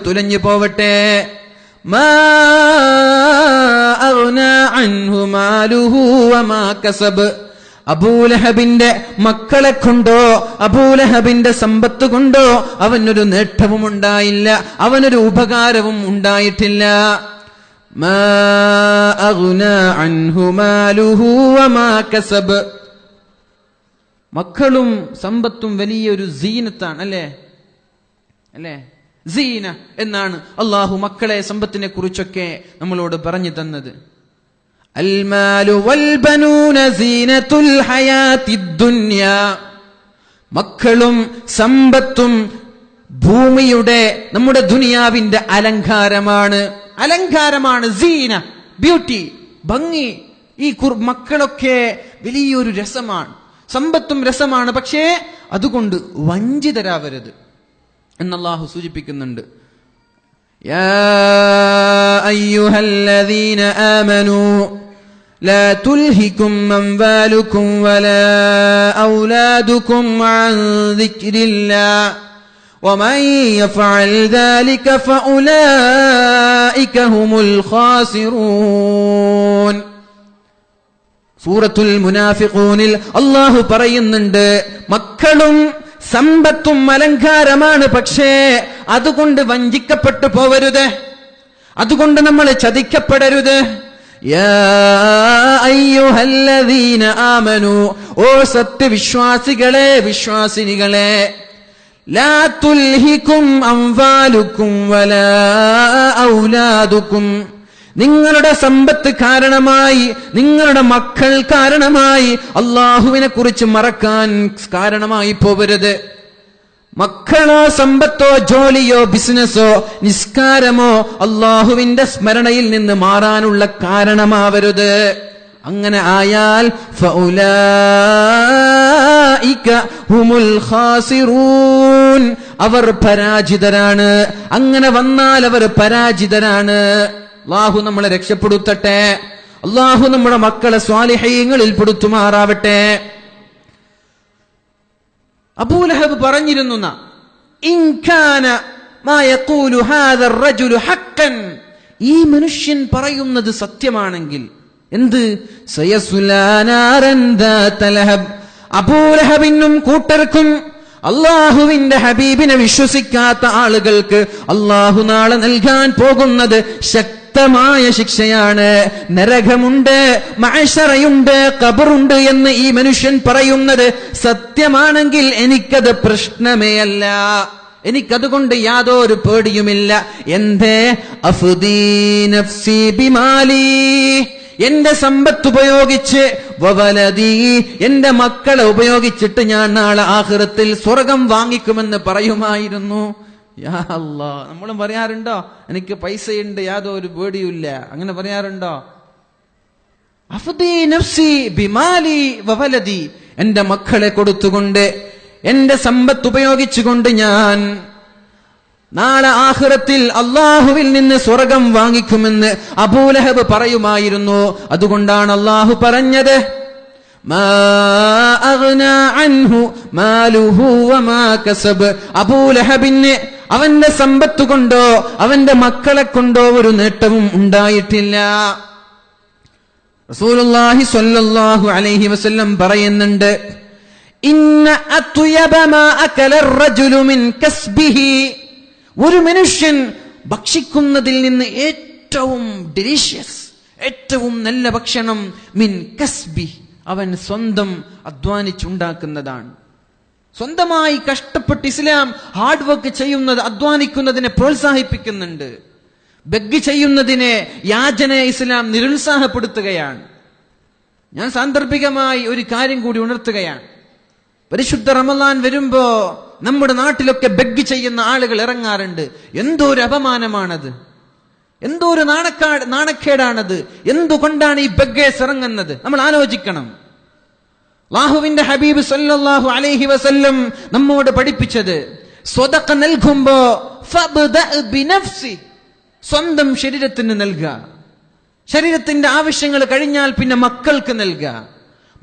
തുലഞ്ഞു പോവട്ടെ. മാ അഗ്നാ അൻഹു മാലുഹു വമാ കസബ്. അബൂലഹബിന്റെ മക്കളെ കൊണ്ടോ അബൂലഹബിന്റെ സമ്പത്ത് കൊണ്ടോ അവനൊരു നേട്ടവും ഉണ്ടായില്ല, അവനൊരു ഉപകാരവും ഉണ്ടായിട്ടില്ല. മാ അഗ്നാ അൻഹു മാലുഹു വമാ കസബ്. മക്കളും സമ്പത്തും വലിയൊരു സീനത്താണ്, അല്ലേ? സീന എന്നാണ് അള്ളാഹു മക്കളെ സമ്പത്തിനെ കുറിച്ചൊക്കെ നമ്മളോട് പറഞ്ഞു തന്നത്. അൽമാലു വൽ ബനൂന സീനത്തുൽ ഹയാത്തിദ് ദുനിയാ. മക്കളും സമ്പത്തും ഭൂമിയുടെ, നമ്മുടെ ദുനിയാവിന്റെ അലങ്കാരമാണ്. സീന, ബ്യൂട്ടി, ഭംഗി. ഈ മക്കളൊക്കെ വലിയൊരു രസമാണ്, സമ്പത്തും രസമാണ്. പക്ഷേ അതുകൊണ്ട് വഞ്ചിതരാവരുത് എന്ന് അല്ലാഹു സൂചിപ്പിക്കുന്നുണ്ട്. യാ അയ്യുഹല്ലദീന ആമനൂ ലാ തുൽഹികും അംവാലുകും വലാ ഔലാദുകും അൻ ദിക്രില്ലാഹ് വമൻ യഫഅൽ ദാലിക ഫഉലൈക ഹുമുൽ ഖാസിറൂൻ. സൂറത്തുൽ മുനാഫിഖൂനിൽ അല്ലാഹു പറയുന്നുണ്ട്, മക്കളും സമ്പത്തും അലങ്കാരമാണ്, പക്ഷേ അതുകൊണ്ട് വഞ്ചിക്കപ്പെട്ടു പോവരുത്, അതുകൊണ്ട് നമ്മൾ ചതിക്കപ്പെടരുത്. യാ അയ്യുഹല്ലദീന ആമനൂ, ഓ സത്യവിശ്വാസികളെ, വിശ്വാസിനികളെ, ലാ തുൽഹികും അംവാലുകും വലാ ഔലാദുകും. നിങ്ങളുടെ സമ്പത്ത് കാരണമായി, നിങ്ങളുടെ മക്കൾ കാരണമായി അള്ളാഹുവിനെ കുറിച്ച് മറക്കാൻ കാരണമായി പോവരുത്. മക്കളോ സമ്പത്തോ ജോലിയോ ബിസിനസ്സോ നിസ്കാരമോ അള്ളാഹുവിന്റെ സ്മരണയിൽ നിന്ന് മാറാനുള്ള കാരണമാവരുത്. അങ്ങനെ ആയാൽ ഫഉലൈക ഹുമുൽ ഖാസിറൂൻ, അവർ പരാജിതരാണ്. അങ്ങനെ വന്നാൽ അവർ പരാജിതരാണ്. അല്ലാഹു നമ്മളെ രക്ഷപ്പെടുത്തട്ടെ. അല്ലാഹു നമ്മുടെ മക്കളെ സ്വാലിഹീങ്ങളിൽ പെടുത്തുമാറാവട്ടെ. അബൂലഹബ് പറഞ്ഞിരുന്നു, ഇൻ കാന മാ യഖൂലു ഹാദാ അർ-റജുലു ഹഖ്ഖൻ, ഈ മനുഷ്യൻ പറയുന്നത് സത്യമാണെങ്കിൽ എന്ത്? സയസ്ലാ നാരൻ ദാത ലഹബ്, അബൂലഹബിനും കൂട്ടർക്കും അള്ളാഹുവിന്റെ ഹബീബിനെ വിശ്വസിക്കാത്ത ആളുകൾക്ക് അള്ളാഹു നാളെ നൽകാൻ പോകുന്നത് ശക്തമായ ശിക്ഷയാണ്. നരകമുണ്ട്, മഅ്ശറയുണ്ട്, ഖബറുണ്ട് എന്ന് ഈ മനുഷ്യൻ പറയുന്നത് സത്യമാണെങ്കിൽ എനിക്കത് പ്രശ്നമേ അല്ല, എനിക്കതുകൊണ്ട് യാതൊരു പേടിയുമില്ല. എന്തേ? അഫ്ദീ നഫ്സി ബിമാലി, എന്റെ സമ്പത്ത് ഉപയോഗിച്ച്, വവലദീ, എന്റെ മക്കളെ ഉപയോഗിച്ചിട്ട് ഞാൻ നാളെ ആഖിറത്തിൽ സ്വർഗം വാങ്ങിക്കുമെന്ന് പറയുമായിരുന്നു. യാ അല്ലാഹ്, നമ്മളും പറയാറുണ്ടോ? എനിക്ക് പൈസയുണ്ട്, യാതൊരു പേടിയുമില്ല, അങ്ങനെ പറയാറുണ്ടോ? അഫ്ദീ നഫ്സി ബിമാലി വവലദീ, എന്റെ മക്കളെ കൊടുത്തുകൊണ്ട്, എന്റെ സമ്പത്ത് ഉപയോഗിച്ചുകൊണ്ട് ഞാൻ നാളെ ആഖിറത്തിൽ അള്ളാഹുവിൽ നിന്ന് സ്വർഗം വാങ്ങിക്കുമെന്ന് അബൂലഹബ് പറയുമായിരുന്നു. അതുകൊണ്ടാണ് അള്ളാഹു പറഞ്ഞത്, മാ അഗ്നാ അൻഹു മാലുഹു വമാ കസബ്. അബൂലഹബിന് അവന്റെ സമ്പത്ത് കൊണ്ടോ അവന്റെ മക്കളെ കൊണ്ടോ ഒരു നേട്ടവും ഉണ്ടായിട്ടില്ല. റസൂലുള്ളാഹി സ്വല്ലല്ലാഹു അലൈഹി വസല്ലം പറയുന്നുണ്ട്, ഇന്ന അത്യബ മാ അകല അർ-റജുലു മിൻ കസ്ബിഹി, ഒരു മനുഷ്യൻ ഭക്ഷിക്കുന്നതിൽ നിന്ന് ഏറ്റവും ഡെലിഷ്യസ്, ഏറ്റവും നല്ല ഭക്ഷണം മിൻ കസ്ബി, അവൻ സ്വന്തം അധ്വാനിച്ചുണ്ടാക്കുന്നതാണ്. സ്വന്തമായി കഷ്ടപ്പെട്ട് ഇസ്ലാം ഹാർഡ് വർക്ക് ചെയ്യുന്നത്, അധ്വാനിക്കുന്നതിനെ പ്രോത്സാഹിപ്പിക്കുന്നുണ്ട്. ബെഗ് ചെയ്യുന്നതിനെ, യാചനയെ ഇസ്ലാം നിരുത്സാഹപ്പെടുത്തുകയാണ്. ഞാൻ സാന്ദർഭികമായി ഒരു കാര്യം കൂടി ഉണർത്തുകയാണ്. പരിശുദ്ധ റമളാൻ വരുമ്പോ നമ്മുടെ നാട്ടിലൊക്കെ ബെഗ് ചെയ്യുന്ന ആളുകൾ ഇറങ്ങാറുണ്ട്. എന്തോ ഒരു അപമാനമാണത്, എന്തോ ഒരു നാണക്കേടാണത്. എന്തുകൊണ്ടാണ് ഈ ബെഗ്ഗേഴ്സ് ഇറങ്ങുന്നത്? നമ്മൾ ആലോചിക്കണം. അല്ലാഹുവിന്റെ ഹബീബ് സല്ലല്ലാഹു അലൈഹി വസല്ലം നമ്മോട് പഠിപ്പിച്ചത്, സ്വദഖ നൽകുമ്പോ ഫബ്ദഅ ബിനഫ്സി, സ്വന്തം ശരീരത്തിന് നൽകുക. ശരീരത്തിന്റെ ആവശ്യങ്ങൾ കഴിഞ്ഞാൽ പിന്നെ മക്കൾക്ക് നൽകുക.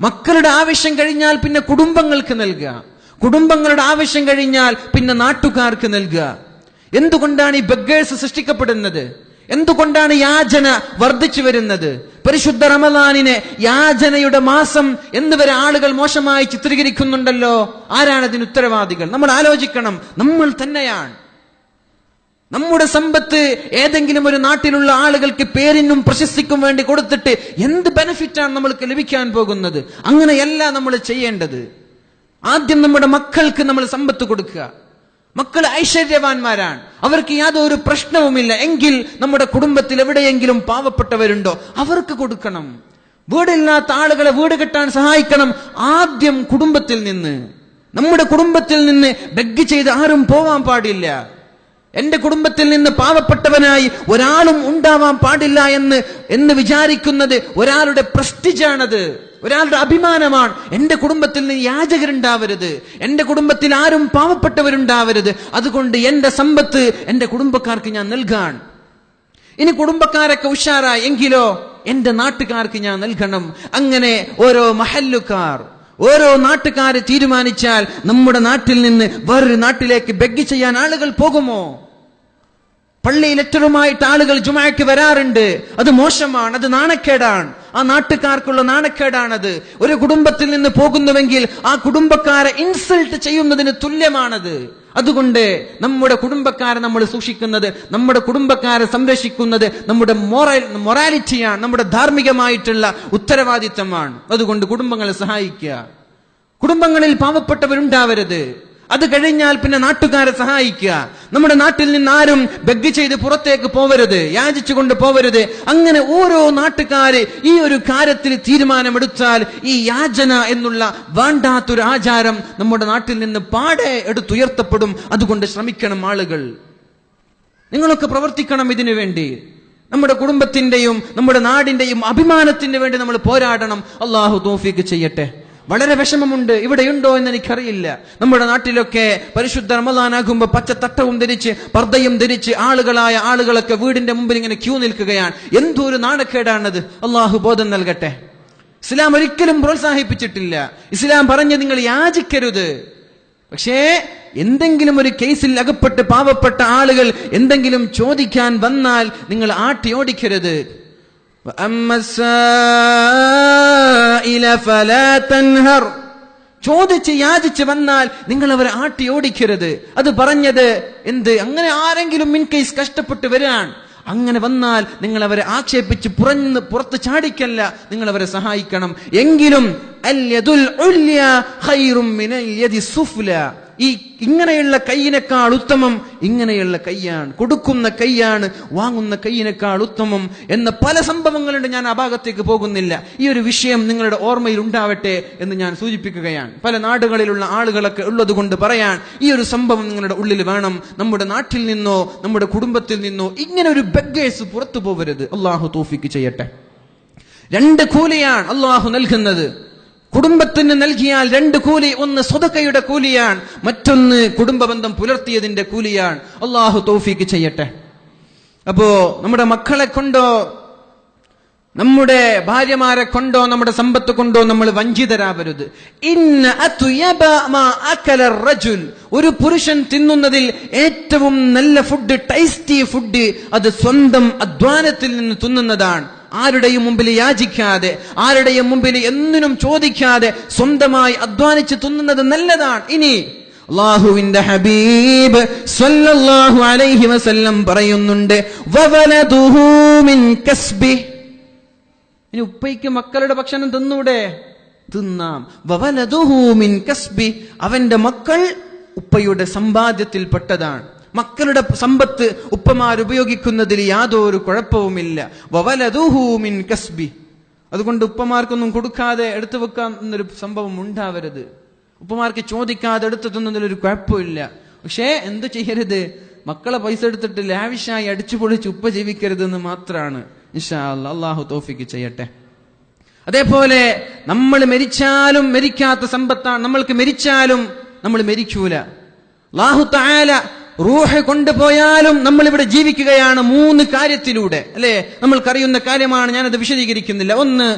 മക്കളുടെ ആവശ്യം കഴിഞ്ഞാൽ പിന്നെ കുടുംബങ്ങൾക്ക് നൽകുക. കുടുംബങ്ങളുടെ ആവശ്യം കഴിഞ്ഞാൽ പിന്നെ നാട്ടുകാർക്ക് നൽകുക. എന്തുകൊണ്ടാണ് ഈ ബെഗേഴ്സ് സൃഷ്ടിക്കപ്പെടുന്നത്? എന്തുകൊണ്ടാണ് യാചന വർദ്ധിച്ചു വരുന്നത്? പരിശുദ്ധ റമദാനിനെ യാചനയുടെ മാസം എന്നുവരെ ആളുകൾ മോശമായി ചിത്രീകരിക്കുന്നുണ്ടല്ലോ. ആരാണ് അതിന് ഉത്തരവാദികൾ? നമ്മൾ ആലോചിക്കണം. നമ്മൾ തന്നെയാണ്. നമ്മുടെ സമ്പത്ത് ഏതെങ്കിലും ഒരു നാട്ടിലുള്ള ആളുകൾക്ക് പേരിനും പ്രശസ്തിക്കും വേണ്ടി കൊടുത്തിട്ട് എന്ത് ബെനിഫിറ്റാണ് നമ്മൾക്ക് ലഭിക്കാൻ പോകുന്നത്? അങ്ങനെയല്ല നമ്മൾ ചെയ്യേണ്ടത്. ആദ്യം നമ്മുടെ മക്കൾക്ക് നമ്മൾ സമ്പത്ത് കൊടുക്കുക. മക്കൾ ഐശ്വര്യവാന്മാരാണ്, അവർക്ക് യാതൊരു പ്രശ്നവുമില്ല എങ്കിൽ നമ്മുടെ കുടുംബത്തിൽ എവിടെയെങ്കിലും പാവപ്പെട്ടവരുണ്ടോ അവർക്ക് കൊടുക്കണം. വീടില്ലാത്ത ആളുകളെ വീട് കെട്ടാൻ സഹായിക്കണം. ആദ്യം കുടുംബത്തിൽ നിന്ന്, നമ്മുടെ കുടുംബത്തിൽ നിന്ന് ബെഗ് ചെയ്ത് ആരും പോവാൻ പാടില്ല. എന്റെ കുടുംബത്തിൽ നിന്ന് പാവപ്പെട്ടവനായി ഒരാളും ഉണ്ടാവാൻ പാടില്ല എന്ന് വിചാരിക്കുന്നത് ഒരാളുടെ പ്രസ്റ്റിജാണത്, ഒരാളുടെ അഭിമാനമാണ്. എന്റെ കുടുംബത്തിൽ നിന്ന് യാചകരുണ്ടാവരുത്, എന്റെ കുടുംബത്തിൽ ആരും പാവപ്പെട്ടവരുണ്ടാവരുത്, അതുകൊണ്ട് എന്റെ സമ്പത്ത് എന്റെ കുടുംബക്കാർക്ക് ഞാൻ നൽകാൻ. ഇനി കുടുംബക്കാരൊക്കെ ഉഷാറായി എങ്കിലോ എന്റെ നാട്ടുകാർക്ക് ഞാൻ നൽകണം. അങ്ങനെ ഓരോ മഹല്ലുകാർ, ഓരോ നാട്ടുകാര് തീരുമാനിച്ചാൽ നമ്മുടെ നാട്ടിൽ നിന്ന് വേറൊരു നാട്ടിലേക്ക് ബെഗ് ചെയ്യാൻ ആളുകൾ പോകുമോ? പള്ളി ലെറ്ററുമായിട്ട് ആളുകൾ ജുമാക്ക് വരാറുണ്ട്. അത് മോശമാണ്, അത് നാണക്കേടാണ്. ആ നാട്ടുകാർക്കുള്ള നാണക്കേടാണത്. ഒരു കുടുംബത്തിൽ നിന്ന് പോകുന്നുവെങ്കിൽ ആ കുടുംബക്കാരെ ഇൻസൾട്ട് ചെയ്യുന്നതിന് തുല്യമാണത്. അതുകൊണ്ട് നമ്മുടെ കുടുംബക്കാരെ നമ്മൾ സൂക്ഷിക്കുന്നത്, നമ്മുടെ കുടുംബക്കാരെ സംരക്ഷിക്കുന്നത് നമ്മുടെ മൊറാലിറ്റിയാണ്, നമ്മുടെ ധാർമ്മികമായിട്ടുള്ള ഉത്തരവാദിത്തമാണ്. അതുകൊണ്ട് കുടുംബങ്ങളെ സഹായിക്കുക. കുടുംബങ്ങളിൽ പാവപ്പെട്ടവരുണ്ടാവരുത്. അത് കഴിഞ്ഞാൽ പിന്നെ നാട്ടുകാരെ സഹായിക്കുക. നമ്മുടെ നാട്ടിൽ നിന്ന് ആരും ബെഗ് ചെയ്ത് പുറത്തേക്ക് പോവരുത്, യാചിച്ചുകൊണ്ട് പോവരുത്. അങ്ങനെ ഓരോ നാട്ടുകാര് ഈ ഒരു കാര്യത്തിൽ തീരുമാനമെടുത്താൽ ഈ യാചന എന്നുള്ള വേണ്ടാത്തൊരു ആചാരം നമ്മുടെ നാട്ടിൽ നിന്ന് പാടെ എടുത്തുയർത്തപ്പെടും. അതുകൊണ്ട് ശ്രമിക്കണം ആളുകൾ. നിങ്ങളൊക്കെ പ്രവർത്തിക്കണം ഇതിനു വേണ്ടി. നമ്മുടെ കുടുംബത്തിന്റെയും നമ്മുടെ നാടിന്റെയും അഭിമാനത്തിന് വേണ്ടി നമ്മൾ പോരാടണം. അള്ളാഹു തൗഫീഖ് ചെയ്യട്ടെ. വളരെ വിഷമമുണ്ട്, ഇവിടെയുണ്ടോ എന്ന് എനിക്കറിയില്ല. നമ്മുടെ നാട്ടിലൊക്കെ പരിശുദ്ധ റമദാനാകുമ്പോ പച്ച തട്ടവും ധരിച്ച് പർദ്ദയും ധരിച്ച് ആളുകളൊക്കെ വീടിന്റെ മുമ്പിൽ ഇങ്ങനെ ക്യൂ നിൽക്കുകയാണ്. എന്തൊരു നാണക്കേടാണത്. അള്ളാഹു ബോധം നൽകട്ടെ. ഇസ്ലാം ഒരിക്കലും പ്രോത്സാഹിപ്പിച്ചിട്ടില്ല. ഇസ്ലാം പറഞ്ഞ് നിങ്ങൾ യാചിക്കരുത്. പക്ഷേ എന്തെങ്കിലും ഒരു കേസിൽ അകപ്പെട്ട് പാവപ്പെട്ട ആളുകൾ എന്തെങ്കിലും ചോദിക്കാൻ വന്നാൽ നിങ്ങൾ ആട്ടി ഓടിക്കരുത്. ചോദിച്ച് യാചിച്ച് വന്നാൽ നിങ്ങൾ അവരെ ആട്ടി ഓടിക്കരുത്. അത് പറഞ്ഞത് എന്ത്? അങ്ങനെ ആരെങ്കിലും ഇൻ കേസ് കഷ്ടപ്പെട്ട് വരാൻ, അങ്ങനെ വന്നാൽ നിങ്ങൾ അവരെ ആക്ഷേപിച്ച് പുറത്ത് ചാടിക്കല്ല, നിങ്ങൾ അവരെ സഹായിക്കണം. എങ്കിലും അൽ യദുൽ ഉല്യ ഖൈറും മിനൽ യദി സുഫ്ല. ഈ ഇങ്ങനെയുള്ള കൈയിനേക്കാൾ ഉത്തമം ഇങ്ങനെയുള്ള കൈയാണ്, കൊടുക്കുന്ന കൈയാണ് വാങ്ങുന്ന കൈയിനേക്കാൾ ഉത്തമം എന്ന പല സംഭവങ്ങളുണ്ട്. ഞാൻ ആ ഭാഗത്തേക്ക് പോകുന്നില്ല. ഈ ഒരു വിഷയം നിങ്ങളുടെ ഓർമ്മയിൽ ഉണ്ടാവട്ടെ എന്ന് ഞാൻ സൂചിപ്പിക്കുകയാണ്. പല നാടുകളിലുള്ള ആളുകളൊക്കെ ഉള്ളത് കൊണ്ട് പറയാൻ, ഈ ഒരു സംഭവം നിങ്ങളുടെ ഉള്ളിൽ വേണം. നമ്മുടെ നാട്ടിൽ നിന്നോ നമ്മുടെ കുടുംബത്തിൽ നിന്നോ ഇങ്ങനെ ഒരു ബെഗേഴ്സ് പുറത്തു പോകരുത്. അള്ളാഹു തൗഫീഖ് ചെയ്യട്ടെ. 2 കൂലിയാണ് അള്ളാഹു നൽകുന്നത്. കുടുംബത്തിന് നൽകിയാൽ 2 കൂലി. ഒന്ന് സ്വതക്കയുടെ കൂലിയാണ്, മറ്റൊന്ന് കുടുംബബന്ധം പുലർത്തിയതിന്റെ കൂലിയാണ്. അള്ളാഹു തൗഫീഖ് ചെയ്യട്ടെ. അപ്പോ നമ്മുടെ മക്കളെ കൊണ്ടോ നമ്മുടെ ഭാര്യമാരെ കൊണ്ടോ നമ്മുടെ സമ്പത്ത് കൊണ്ടോ നമ്മൾ വഞ്ചിതരാവരുത്. ഇന്ന അത്യബ മാ അകല റജുൽ. ഒരു പുരുഷൻ തിന്നുന്നതിൽ ഏറ്റവും നല്ല ഫുഡ്, ടേസ്റ്റി ഫുഡ്, അത് സ്വന്തം അധ്വാനത്തിൽ നിന്ന് തിന്നുന്നതാണ്. ആരുടെയും മുമ്പിൽ യാചിക്കാതെ, ആരുടെയും മുമ്പിൽ എന്തിനും ചോദിക്കാതെ സ്വന്തമായി അധ്വാനിച്ച് തിന്നുന്നത് നല്ലതാണ്. ഇനി അല്ലാഹുവിന്റെ ഹബീബ് സ്വല്ലല്ലാഹു അലൈഹി വസല്ലം പറയുന്നുണ്ട്, വവലദുഹു മിൻ കസ്ബി. ഇനി ഉപ്പയ്ക്ക് മക്കളുടെ ഭക്ഷണം തിന്നൂടെ? തിന്നാം. വവലദുഹു മിൻ കസ്ബി. അവന്റെ മക്കൾ ഉപ്പയുടെ സമ്പാദ്യത്തിൽപ്പെട്ടതാണ്. മക്കളുടെ സമ്പത്ത് ഉപ്പമാർ ഉപയോഗിക്കുന്നതിൽ യാതൊരു കുഴപ്പവുമില്ല. വവലദുഹു മിൻ കസ്ബി. അതുകൊണ്ട് ഉപ്പമാർക്കൊന്നും കൊടുക്കാതെ എടുത്തു വെക്കാൻ എന്നൊരു സംഭവം ഉണ്ടാവരുത്. ഉപ്പമാർക്ക് ചോദിക്കാതെ എടുത്തു തിന്നതിലൊരു കുഴപ്പമില്ല. പക്ഷേ എന്ത് ചെയ്യരുത്? മക്കളെ പൈസ എടുത്തിട്ട് ലാവിഷായി അടിച്ചു പൊളിച്ച് ഉപ്പ ജീവിക്കരുതെന്ന് മാത്രമാണ്. ഇൻഷാ അല്ലാഹ് അല്ലാഹു തൗഫീഖ് ചെയ്യട്ടെ. അതേപോലെ നമ്മൾ മരിച്ചാലും മരിക്കാത്ത സമ്പത്താണ്. നമ്മൾക്ക് മരിച്ചാലും നമ്മൾ മരിക്കൂല. അല്ലാഹു തആല റൂഹ് കൊണ്ടുപോയാലും നമ്മൾ ഇവിടെ ജീവിക്കുകയാണ് 3 കാര്യത്തിലൂടെ, അല്ലെ? നമ്മൾക്കറിയുന്ന കാര്യമാണ്, ഞാനത് വിശദീകരിക്കുന്നില്ല. ഒന്ന്,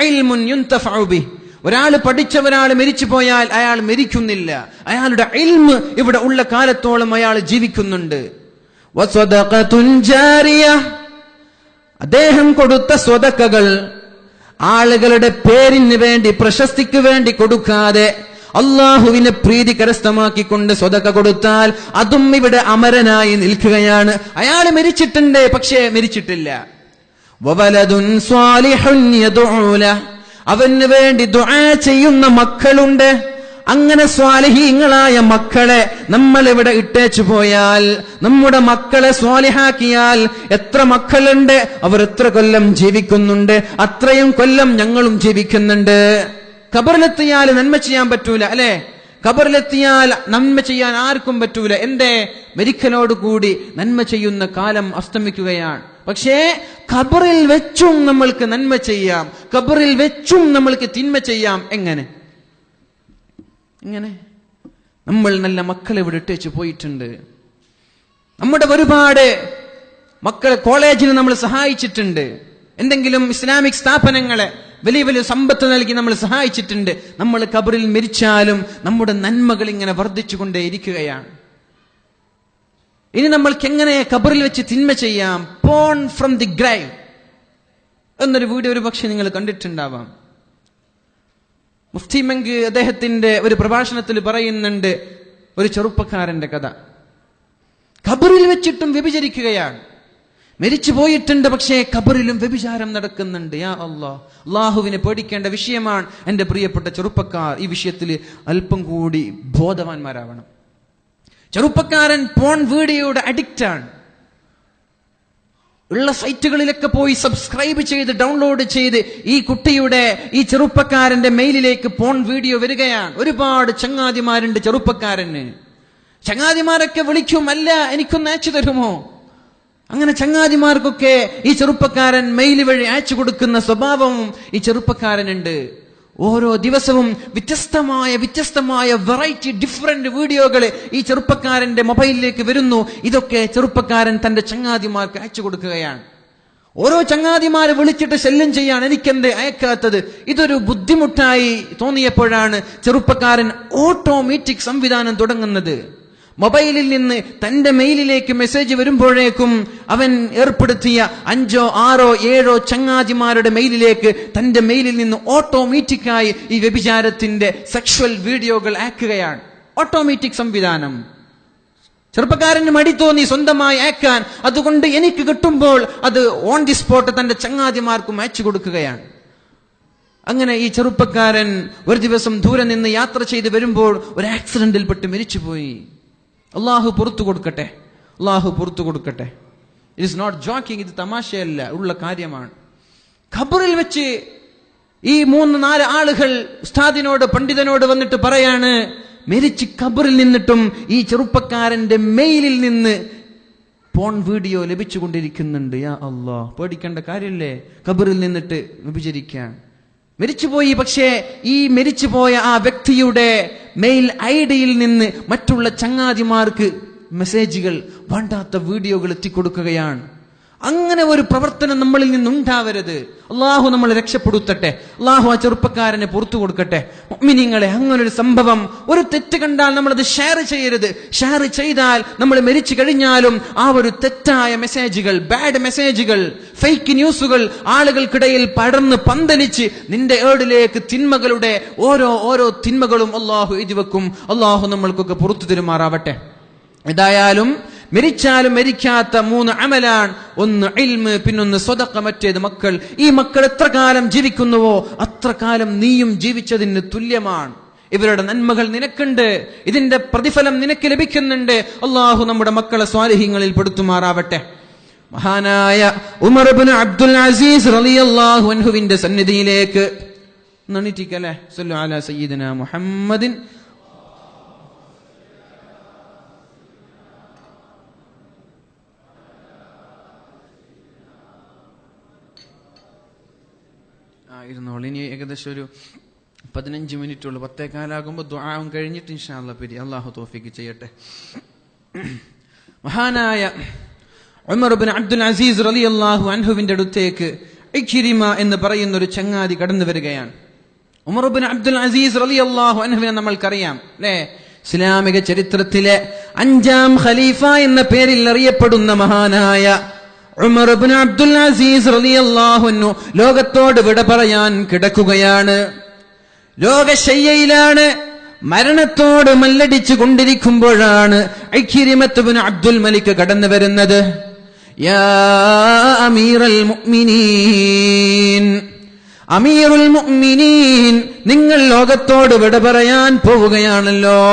ഇൽമുൻ യുൻതഫഉ ബിഹി. ഒരാൾ പഠിച്ച ഒരാൾ മരിച്ചു പോയാൽ അയാൾ മരിക്കുന്നില്ല. അയാളുടെ ഇൽമ് ഇവിടെ ഉള്ള കാലത്തോളം അയാൾ ജീവിക്കുന്നുണ്ട്. വസദഖത്തുൻ ജാരിയ, അദ്ദേഹം കൊടുത്ത സ്വതക്കകൾ ആളുകളുടെ പേരിന് വേണ്ടി പ്രശസ്തിക്ക് വേണ്ടി കൊടുക്കാതെ അള്ളാഹുവിനെ പ്രീതി കരസ്ഥമാക്കിക്കൊണ്ട് സ്വതക്ക കൊടുത്താൽ അതും ഇവിടെ അമരനായി നിൽക്കുകയാണ്. അയാൾ മരിച്ചിട്ടുണ്ട്, പക്ഷേ മരിച്ചിട്ടില്ല. വവലദുൻ സ്വാലിഹുൻ യദ്ഉ ലഹു, അവന് വേണ്ടി ദുആ ചെയ്യുന്ന മക്കളുണ്ട്. അങ്ങനെ സ്വാലിഹീങ്ങളായ മക്കളെ നമ്മൾ ഇവിടെ ഇട്ടേച്ചു പോയാൽ, നമ്മുടെ മക്കളെ സ്വാലിഹാക്കിയാൽ, എത്ര മക്കളുണ്ട്, അവർ എത്ര കൊല്ലം ജീവിക്കുന്നുണ്ട്, അത്രയും കൊല്ലം ഞങ്ങളും ജീവിക്കുന്നുണ്ട്. ഖബറിലെത്തിയാൽ നന്മ ചെയ്യാൻ പറ്റൂല, അല്ലെ? ഖബറിലെത്തിയാൽ നന്മ ചെയ്യാൻ ആർക്കും പറ്റൂല. എന്തേ? മരിക്കലോടുകൂടി നന്മ ചെയ്യുന്ന കാലം അസ്തമിക്കുകയാണ്. പക്ഷേ ഖബറിൽ വെച്ചും നമ്മൾക്ക് നന്മ ചെയ്യാം, ഖബറിൽ വെച്ചും നമ്മൾക്ക് തിന്മ ചെയ്യാം. എങ്ങനെ? നമ്മൾ നല്ല മക്കളെ ഇവിടെ ഇട്ടേച്ച് പോയിട്ടുണ്ട്. നമ്മുടെ ഒരുപാട് മക്കളെ കോളേജിന് നമ്മൾ സഹായിച്ചിട്ടുണ്ട്. എന്തെങ്കിലും ഇസ്ലാമിക് സ്ഥാപനങ്ങളെ വലിയ വലിയ സമ്പത്ത് നൽകി നമ്മൾ സഹായിച്ചിട്ടുണ്ട്. നമ്മൾ ഖബറിൽ മരിച്ചാലും നമ്മുടെ നന്മകൾ ഇങ്ങനെ വർദ്ധിച്ചുകൊണ്ടേയിരിക്കുകയാണ്. ഇനി നമ്മൾക്ക് എങ്ങനെ ഖബറിൽ വെച്ച് തിന്മ ചെയ്യാം? പോൺ ഫ്രം ദി ഗ്രൈവ് എന്നൊരു വീഡിയോ ഒരു പക്ഷെ നിങ്ങൾ കണ്ടിട്ടുണ്ടാവാം. മുഫ്തി മങ്ക് അദ്ദേഹത്തിന്റെ ഒരു പ്രഭാഷണത്തിൽ പറയുന്നുണ്ട് ഒരു ചെറുപ്പക്കാരന്റെ കഥ. ഖബറിൽ വെച്ചിട്ടും വ്യഭിചരിക്കുകയാണ്. മരിച്ചു പോയിട്ടുണ്ട്, പക്ഷേ ഖബറിലും വ്യഭിചാരം നടക്കുന്നുണ്ട്. യാ അല്ലാഹ്, അള്ളാഹുവിനെ പേടിക്കേണ്ട വിഷയമാണ്. എന്റെ പ്രിയപ്പെട്ട ചെറുപ്പക്കാർ, ഈ വിഷയത്തിൽ അല്പം കൂടി ബോധവാന്മാരാവണം. ചെറുപ്പക്കാരൻ പോൺ വീഡിയോയുടെ അഡിക്റ്റ് ആണ്. ഉള്ള സൈറ്റുകളിലൊക്കെ പോയി സബ്സ്ക്രൈബ് ചെയ്ത് ഡൗൺലോഡ് ചെയ്ത് ഈ കുട്ടിയുടെ, ഈ ചെറുപ്പക്കാരന്റെ മെയിലിലേക്ക് പോൺ വീഡിയോ വരികയാണ്. ഒരുപാട് ചങ്ങാതിമാരുണ്ട് ചെറുപ്പക്കാരന്. ചങ്ങാതിമാരൊക്കെ വിളിക്കും, അല്ല എനിക്കൊന്ന് അയച്ചു തരുമോ? അങ്ങനെ ചങ്ങാതിമാർക്കൊക്കെ ഈ ചെറുപ്പക്കാരൻ മെയിൽ വഴി അയച്ചു കൊടുക്കുന്ന സ്വഭാവവും ഈ ചെറുപ്പക്കാരനുണ്ട്. ഓരോ ദിവസവും വ്യത്യസ്തമായ വെറൈറ്റി ഡിഫറെന്റ് വീഡിയോകൾ ഈ ചെറുപ്പക്കാരന്റെ മൊബൈലിലേക്ക് വരുന്നു. ഇതൊക്കെ ചെറുപ്പക്കാരൻ തന്റെ ചങ്ങാതിമാർക്ക് അയച്ചു കൊടുക്കുകയാണ്. ഓരോ ചങ്ങാതിമാരെ വിളിച്ചിട്ട് ശല്യം ചെയ്യാൻ, എനിക്കെന്ത് അയക്കാത്തത്? ഇതൊരു ബുദ്ധിമുട്ടായി തോന്നിയപ്പോഴാണ് ചെറുപ്പക്കാരൻ ഓട്ടോമാറ്റിക് സംവിധാനം തുടങ്ങുന്നത്. മൊബൈലിൽ നിന്ന് തന്റെ മെയിലിലേക്ക് മെസ്സേജ് വരുമ്പോഴേക്കും അവൻ ഏർപ്പെടുത്തിയ 5, 6, 7 ചങ്ങാതിമാരുടെ മെയിലിലേക്ക് തന്റെ മെയിലിൽ നിന്ന് ഓട്ടോമാറ്റിക്കായി ഈ വ്യഭിചാരത്തിന്റെ സെക്ഷൽ വീഡിയോകൾ അയക്കുകയാണ്. ഓട്ടോമാറ്റിക് സംവിധാനം. ചെറുപ്പക്കാരന് മടി തോന്നി സ്വന്തമായി അയക്കാൻ. അതുകൊണ്ട് എനിക്ക് കിട്ടുമ്പോൾ അത് ഓൺ ദി സ്പോട്ട് തന്റെ ചങ്ങാതിമാർക്കും അയച്ചു കൊടുക്കുകയാണ്. അങ്ങനെ ഈ ചെറുപ്പക്കാരൻ ഒരു ദിവസം ദൂരെ നിന്ന് യാത്ര ചെയ്ത് വരുമ്പോൾ ഒരു ആക്സിഡന്റിൽ പെട്ട് മരിച്ചുപോയി. അള്ളാഹു പുറത്തു കൊടുക്കട്ടെ, അള്ളാഹു പുറത്തു കൊടുക്കട്ടെ. ഇറ്റ് ഇസ് നോട്ട് ജോക്കിംഗ്, ഇത് തമാശയല്ല, ഉള്ള കാര്യമാണ്. ഖബറിൽ വെച്ച് ഈ 3-4 ആളുകൾ ഉസ്താദിനോട്, പണ്ഡിതനോട് വന്നിട്ട് പറയാണ്, മരിച്ച് ഖബറിൽ നിന്നിട്ടും ഈ ചെറുപ്പക്കാരന്റെ മെയിലിൽ നിന്ന് പോൺ വീഡിയോ ലഭിച്ചുകൊണ്ടിരിക്കുന്നുണ്ട്. യാ അല്ലാഹ്, പേടിക്കേണ്ട കാര്യമില്ലേ? ഖബറിൽ നിന്നിട്ട് വ്യഭിചരിക്കാൻ മരിച്ചുപോയി. പക്ഷേ ഈ മരിച്ചുപോയ ആ വ്യക്തിയുടെ മെയിൽ ഐഡിയിൽ നിന്ന് മറ്റുള്ള ചങ്ങാതിമാർക്ക് മെസ്സേജുകൾ, വേണ്ടാത്ത വീഡിയോകൾ എത്തിക്കൊടുക്കുകയാണ്. അങ്ങനെ ഒരു പ്രവർത്തനം നമ്മളിൽ നിന്നുണ്ടാവരുത്. അള്ളാഹു നമ്മളെ രക്ഷപ്പെടുത്തട്ടെ. അള്ളാഹു ആ ചെറുപ്പക്കാരനെ പുറത്തു കൊടുക്കട്ടെ. മുഅ്മിനീങ്ങളെ, അങ്ങനൊരു സംഭവം, ഒരു തെറ്റ് കണ്ടാൽ നമ്മളത് ഷെയർ ചെയ്യരുത്. ഷെയർ ചെയ്താൽ നമ്മൾ മരിച്ചു കഴിഞ്ഞാലും ആ ഒരു തെറ്റായ മെസ്സേജുകൾ, ബാഡ് മെസ്സേജുകൾ, ഫേക്ക് ന്യൂസുകൾ ആളുകൾക്കിടയിൽ പടർന്ന് പന്തലിച്ച് നിന്റെ ഏടിലേക്ക് തിന്മകളുടെ ഓരോ തിന്മകളും അള്ളാഹു എഴുതി വെക്കും. അള്ളാഹു നമ്മൾക്കൊക്കെ പുറത്തു തരുമാറാവട്ടെ. ഏതായാലും മരിച്ചാലും മരിക്കാത്ത 3 അമലാണ്. ഒന്ന് ഇൽമ്, പിന്നൊന്ന് സ്വദഖ, മറ്റേത് മക്കൾ. ഈ മക്കൾ എത്ര കാലം ജീവിക്കുന്നുവോ അത്ര കാലം നീയും ജീവിച്ചതിന് തുല്യമാണ്. ഇവരുടെ നന്മകൾ നിനക്കുണ്ട്, ഇതിന്റെ പ്രതിഫലം നിനക്ക് ലഭിക്കുന്നുണ്ട്. അള്ളാഹു നമ്മുടെ മക്കളെ സ്വാലിഹീങ്ങളിൽ പെടുത്തുമാറാവട്ടെ. മഹാനായ ഉമർ ഇബ്നു അബ്ദുൽ അസീസ് റളിയല്ലാഹു അൻഹുവിന്റെ സന്നിധിയിലേക്ക് നണിറ്റിക്കല്ലേ, സല്ലു അലാ സയ്യിദിനാ മുഹമ്മദിൻ. ഇരുന്നോളൂ. ഇനി ഏകദേശം ഒരു 15 മിനിറ്റ് ഉള്ളൂ. 10:15 ദുആവും കഴിഞ്ഞിട്ട് ഇൻഷാ അല്ലാഹ് പിരി. അല്ലാഹു തൗഫീഖ് ചെയ്യട്ടെ. മഹാനായ ഉമർ ഇബ്നു അബ്ദുൽ അസീസ് റളിയല്ലാഹു അൻഹുവിന്റെ അടുത്തേക്ക് ഇക്രിമ എന്ന് പറയുന്ന ഒരു ചങ്ങാതി കടന്നു വരികയാണ്. ഉമർ ഇബ്നു അബ്ദുൽ അസീസ് റളിയല്ലാഹു അൻഹുവിനെ നമ്മൾക്കറിയാം, അല്ലേ? ഇസ്ലാമിക ചരിത്രത്തിലെ 5ാം ഖലീഫ എന്ന പേരിൽ അറിയപ്പെടുന്ന മഹാനായ ഉമർ ഇബ്നു അബ്ദുൽ അസീസ് റളിയല്ലാഹു അൻഹു ലോകത്തോട് വിട പറയാൻ കിടക്കുകയാണ്. രോഗശയ്യയിലാണ്. മരണത്തോട് മല്ലടിച്ചു കൊണ്ടിരിക്കുമ്പോഴാണ് ഇക്രിമത്ത് ഇബ്നു അബ്ദുൽ മലിക് കടന്നു വരുന്നത്. യാ അമീറൽ മുഅ്മിനീൻ, അമീറുൽ മുഅ്മിനീൻ, നിങ്ങൾ ലോകത്തോട് വിട പറയാൻ പോവുകയാണല്ലോ.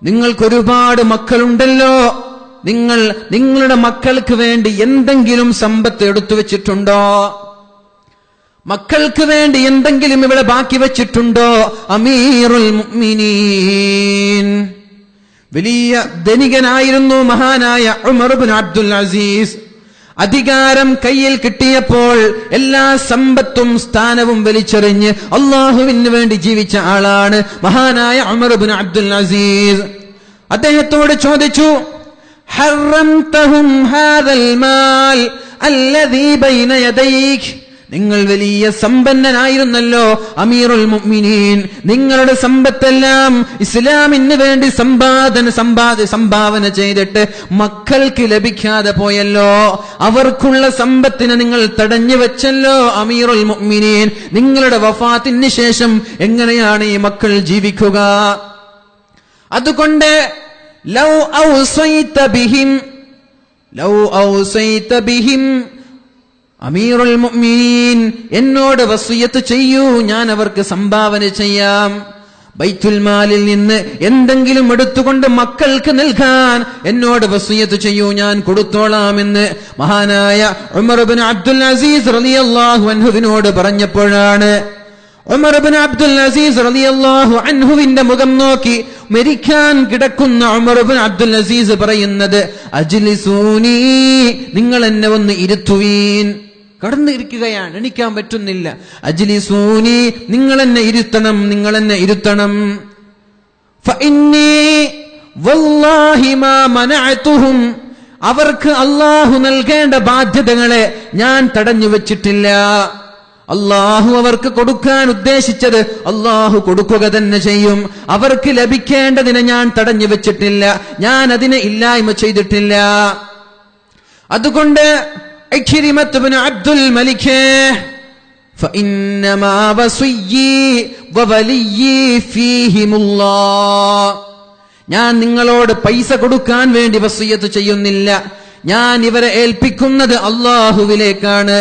നിങ്ങൾക്കൊരുപാട് മക്കളുണ്ടല്ലോ. നിങ്ങൾ നിങ്ങളുടെ മക്കൾക്ക് വേണ്ടി എന്തെങ്കിലും സമ്പത്ത് എടുത്തു വെച്ചിട്ടുണ്ടോ? മക്കൾക്ക് വേണ്ടി എന്തെങ്കിലും ഇവിടെ ബാക്കി വെച്ചിട്ടുണ്ടോ? അമീറുൽ മുഅ്മിനീൻ. വലിയ ധനികനായിരുന്നു മഹാനായ ഉമർ ഇബ്നു അബ്ദുൽ അസീസ്. അധികാരം കയ്യിൽ കിട്ടിയപ്പോൾ എല്ലാ സമ്പത്തും സ്ഥാനവും വലിച്ചെറിഞ്ഞ് അള്ളാഹുവിന് വേണ്ടി ജീവിച്ച ആളാണ് മഹാനായ ഉമർ ഇബ്നു അബ്ദുൽ അസീസ്. അദ്ദേഹത്തോട് ചോദിച്ചു, ഹറംതഹും ഹാദൽ മാൽ അല്ലദീ ബൈന യദൈക്, നിങ്ങൾ വലിയ സമ്പന്നനായിരുന്നല്ലോ അമീറുൽ മുഅ്മിനീൻ. നിങ്ങളുടെ സമ്പത്തെല്ലാം ഇസ്ലാമിന് വേണ്ടി സംഭാവന ചെയ്തിട്ട് മക്കൾക്ക് ലഭിക്കാതെ പോയല്ലോ. അവർക്കുള്ള സമ്പത്തിനെ നിങ്ങൾ തടഞ്ഞു വെച്ചല്ലോ അമീറുൽ മുഅ്മിനീൻ. നിങ്ങളുടെ വഫാത്തിന് ശേഷം എങ്ങനെയാണ് ഈ മക്കൾ ജീവിക്കുക? അതുകൊണ്ട് ലൗ ഔസൈത ബിഹിം അമീറുൽ മുഅ്മിനീൻ, എന്നോട് വസിയത്ത് ചെയ്യൂ, ഞാൻ അവർക്ക് സംഭാവന ചെയ്യാം. ബൈത്തുൽ മാലിൽ നിന്ന് എന്തെങ്കിലും എടുത്തുകൊണ്ട് മക്കൾക്ക് നൽകാൻ എന്നോട് വസിയത്ത് ചെയ്യൂ, ഞാൻ കൊടുത്തോളാമെന്ന് മഹാനായ ഉമർ ഇബ്നു അബ്ദുൽ അസീസ് റളിയല്ലാഹു അൻഹുവിനോട് പറഞ്ഞപ്പോഴാണ് ഉമർ ഇബ്നു അബ്ദുൽ അസീസ് റളിയല്ലാഹു അൻഹുവിന്റെ മുഖം നോക്കി മരിക്കാൻ കിടക്കുന്ന ഉമർ ഇബ്നു അബ്ദുൽ അസീസ് പറയുന്നത്, അജ്ലിസൂനി, നിങ്ങൾ എന്നെ ഒന്ന് ഇരുത്തുവീൻ. കടന്നിരിക്കുകയാണ്, എണീക്കാൻ പറ്റുന്നില്ല. അജ്ലിസൂനി, നിങ്ങൾ എന്നെ ഇരുത്തണം, നിങ്ങൾ എന്നെ ഇരുത്തണം. ഫഇന്നി വല്ലാഹി മാ മനഅതുഹും, അവർക്ക് അല്ലാഹു നൽകേണ്ട ബാധ്യതകളെ ഞാൻ തടഞ്ഞു വെച്ചിട്ടില്ല. അല്ലാഹു അവർക്ക് കൊടുക്കാൻ ഉദ്ദേശിച്ചത് അല്ലാഹു കൊടുക്കുക തന്നെ ചെയ്യും. അവർക്ക് ലഭിക്കേണ്ടതിനെ ഞാൻ തടഞ്ഞു വെച്ചിട്ടില്ല, ഞാൻ അതിനെ ഇല്ലായ്മ ചെയ്തിട്ടില്ല. അതുകൊണ്ട് ഇക്രിമത്ത് ഇബ്നു അബ്ദുൽ മലിക്, ഫഇന്നമാ വസിയ്യി വവലിയ്യി ഫീഹിമുല്ലാഹ്, ഞാൻ നിങ്ങളോട് പൈസ കൊടുക്കാൻ വേണ്ടി വസിയത്ത് ചെയ്യുന്നില്ല. ഞാൻ ഇവരെ ഏൽപ്പിക്കുന്നത് അല്ലാഹുവിലേക്കാണ്.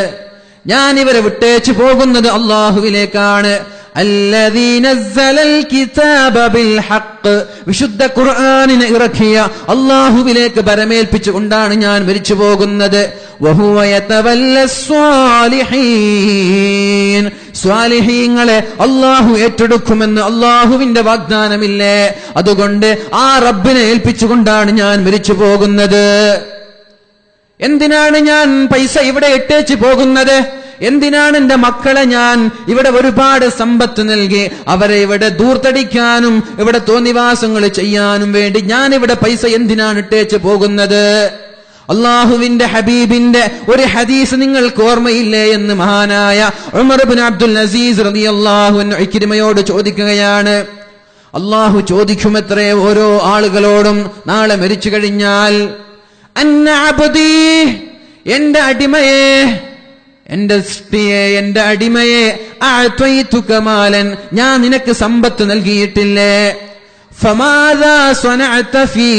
ഞാൻ ഇവരെ വിട്ടേച്ചു പോകുന്നത് അല്ലാഹുവിലേക്കാണ്. അല്ലദീ നസ്സലൽ കിതാബ ബിൽ ഹഖ്, വിശുദ്ധ ഖുർആനിനെ ഇറക്കിയ അല്ലാഹുവിലേക്ക് ബരമേൽപ്പിച്ചുകൊണ്ടാണ് ഞാൻ മരിച്ചു പോകുന്നത്. വഹുവ യതവല്ലസ് സ്വാലിഹീൻ, സ്വാലിഹീങ്ങളെ അല്ലാഹു ഏറ്റെടുക്കുമെന്ന് അല്ലാഹുവിന്റെ വാഗ്ദാനമില്ലേ? അതുകൊണ്ട് ആ റബ്ബിനെ ഏൽപ്പിച്ചുകൊണ്ടാണ് ഞാൻ മരിച്ചു പോകുന്നത്. എന്തിനാണ് ഞാൻ പൈസ ഇവിടെ ഇട്ടേച്ചു പോകുന്നത്? എന്തിനാണ് എന്റെ മക്കളെ ഞാൻ ഇവിടെ ഒരുപാട് സമ്പത്ത് നൽകി അവരെ ഇവിടെ ദൂർത്തടിക്കാനും ഇവിടെ തോന്നിവാസങ്ങൾ ചെയ്യാനും വേണ്ടി ഞാൻ ഇവിടെ പൈസ എന്തിനാണ് ഇട്ടേച്ചു പോകുന്നത്? അള്ളാഹുവിന്റെ ഹബീബിന്റെ ഒരു ഹദീസ് നിങ്ങൾക്ക് ഓർമ്മയില്ലേ എന്ന് മഹാനായ ഉമർ ഇബ്നു അബ്ദുൽ അസീസ് റളിയല്ലാഹു അൻഹു ഇക്രിമയോട് ചോദിക്കുകയാണ്. അള്ളാഹു ചോദിക്കുമത്രേ ഓരോ ആളുകളോടും നാളെ മരിച്ചു കഴിഞ്ഞാൽ, അന്ന അബ്ദീ, എന്റെ അടിമയെ, എന്റെ സൃഷ്ടിയെ, എന്റെ അടിമയെ, അഅ്തൈതുക മാലൻ, ഞാൻ നിനക്ക് സമ്പത്ത് നൽകിയിട്ടില്ലേ? ഫമാദാ സ്വനഅത ഫീ,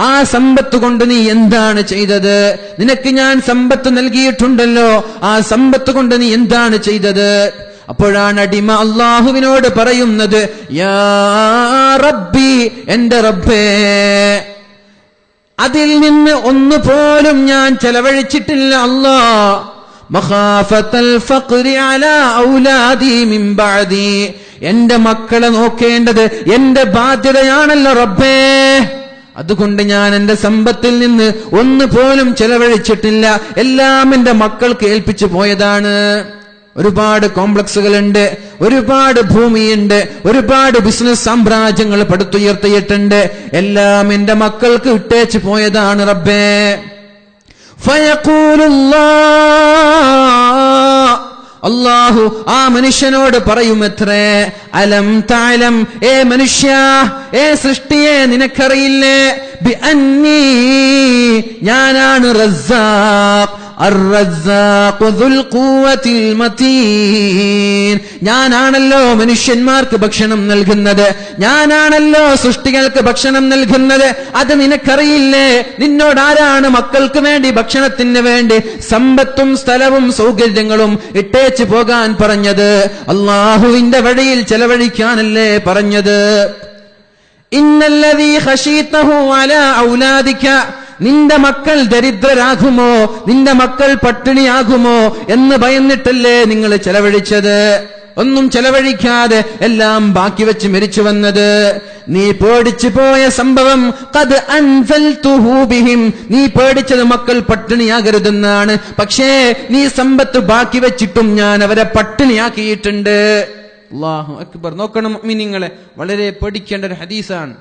ആ സമ്പത്ത് കൊണ്ട് നീ എന്താണ് ചെയ്തത്? നിനക്ക് ഞാൻ സമ്പത്ത് നൽകിയിട്ടുണ്ടല്ലോ, ആ സമ്പത്ത് കൊണ്ട് നീ എന്താണ് ചെയ്തത്? അപ്പോഴാണ് അടിമ അള്ളാഹുവിനോട് പറയുന്നത്, യാ റബ്ബി, എന്റെ റബ്ബേ, അതിൽ നിന്ന് ഒന്നുപോലും ഞാൻ ചെലവഴിച്ചിട്ടില്ല അല്ലാ. മഖാഫത്തൽ ഫഖ്രി അലാ ഔലാദി മിൻ ബഅദി, എന്റെ മക്കളെ നോക്കേണ്ടത് എന്റെ ബാധ്യതയാണല്ലോ റബ്ബേ. അതുകൊണ്ട് ഞാൻ എന്റെ സമ്പത്തിൽ നിന്ന് ഒന്നുപോലും ചെലവഴിച്ചിട്ടില്ല, എല്ലാം എന്റെ മക്കൾക്ക് ഏൽപ്പിച്ചു പോയതാണ്. ഒരുപാട് കോംപ്ലക്സുകളുണ്ട്, ഒരുപാട് ഭൂമിയുണ്ട്, ഒരുപാട് ബിസിനസ് സാമ്രാജ്യങ്ങൾ പടുത്തുയർത്തിയിട്ടുണ്ട്, എല്ലാം എന്റെ മക്കൾക്ക് ഇട്ടേച്ചു പോയതാണ് റബ്ബേ. ഫയഖൂലുല്ലാഹ്, അല്ലാഹു ആ മനുഷ്യനോട് പറയുമത്രേ, അലം തഅലം, ഏ മനുഷ്യ, ഏ സൃഷ്ടിയെ, നിനക്കറിയില്ലേ, ബി അന്നീ, ഞാനാണ് റസ്സാഖ്, അർ-റസ്സാഖു ദുൽ ഖുവ്വത്തിൽ മതീൻ. ഞാനാണല്ലോ മനുഷ്യന്മാർക്ക് ഭക്ഷണം നൽകുന്നത്, ഞാനാണല്ലോ സൃഷ്ടികൾക്ക് ഭക്ഷണം നൽകുന്നത്. അത് നിനക്കറിയില്ലേ? നിന്നോട് ആരാണ് മക്കൾക്ക് വേണ്ടി ഭക്ഷണത്തിന് വേണ്ടി സമ്പത്തും സ്ഥലവും സൗകര്യങ്ങളും ഇട്ടേച്ചു പോകാൻ പറഞ്ഞത്? അല്ലാഹുവിന്റെ വഴിയിൽ ചെലവഴിക്കാനല്ലേ പറഞ്ഞത്? ഇന്നല്ലദീ ഖശീതഹു അലാ ഔലാദിക, നിന്റെ മക്കൾ ദരിദ്രരാകുമോ, നിന്റെ മക്കൾ പട്ടിണിയാകുമോ എന്ന് ഭയന്നിട്ടല്ലേ നിങ്ങൾ ചെലവഴിച്ചത്? ഒന്നും ചെലവഴിക്കാതെ എല്ലാം ബാക്കി വെച്ച് മരിച്ചു വന്നത്. നീ പേടിച്ചു പോയ സംഭവം ഖദ് അൻസൽതുഹു ബിഹിം, നീ പേടിച്ചത് മക്കൾ പട്ടിണിയാകരുതെന്നാണ്. പക്ഷേ നീ സമ്പത്ത് ബാക്കി വെച്ചിട്ടും ഞാൻ അവരെ പട്ടിണിയാക്കിയിട്ടുണ്ട്. അല്ലാഹു അക്ബർ. നോക്കണം മുഅ്മിനീങ്ങളെ, വളരെ പേടിക്കേണ്ട ഒരു ഹദീസാണ്.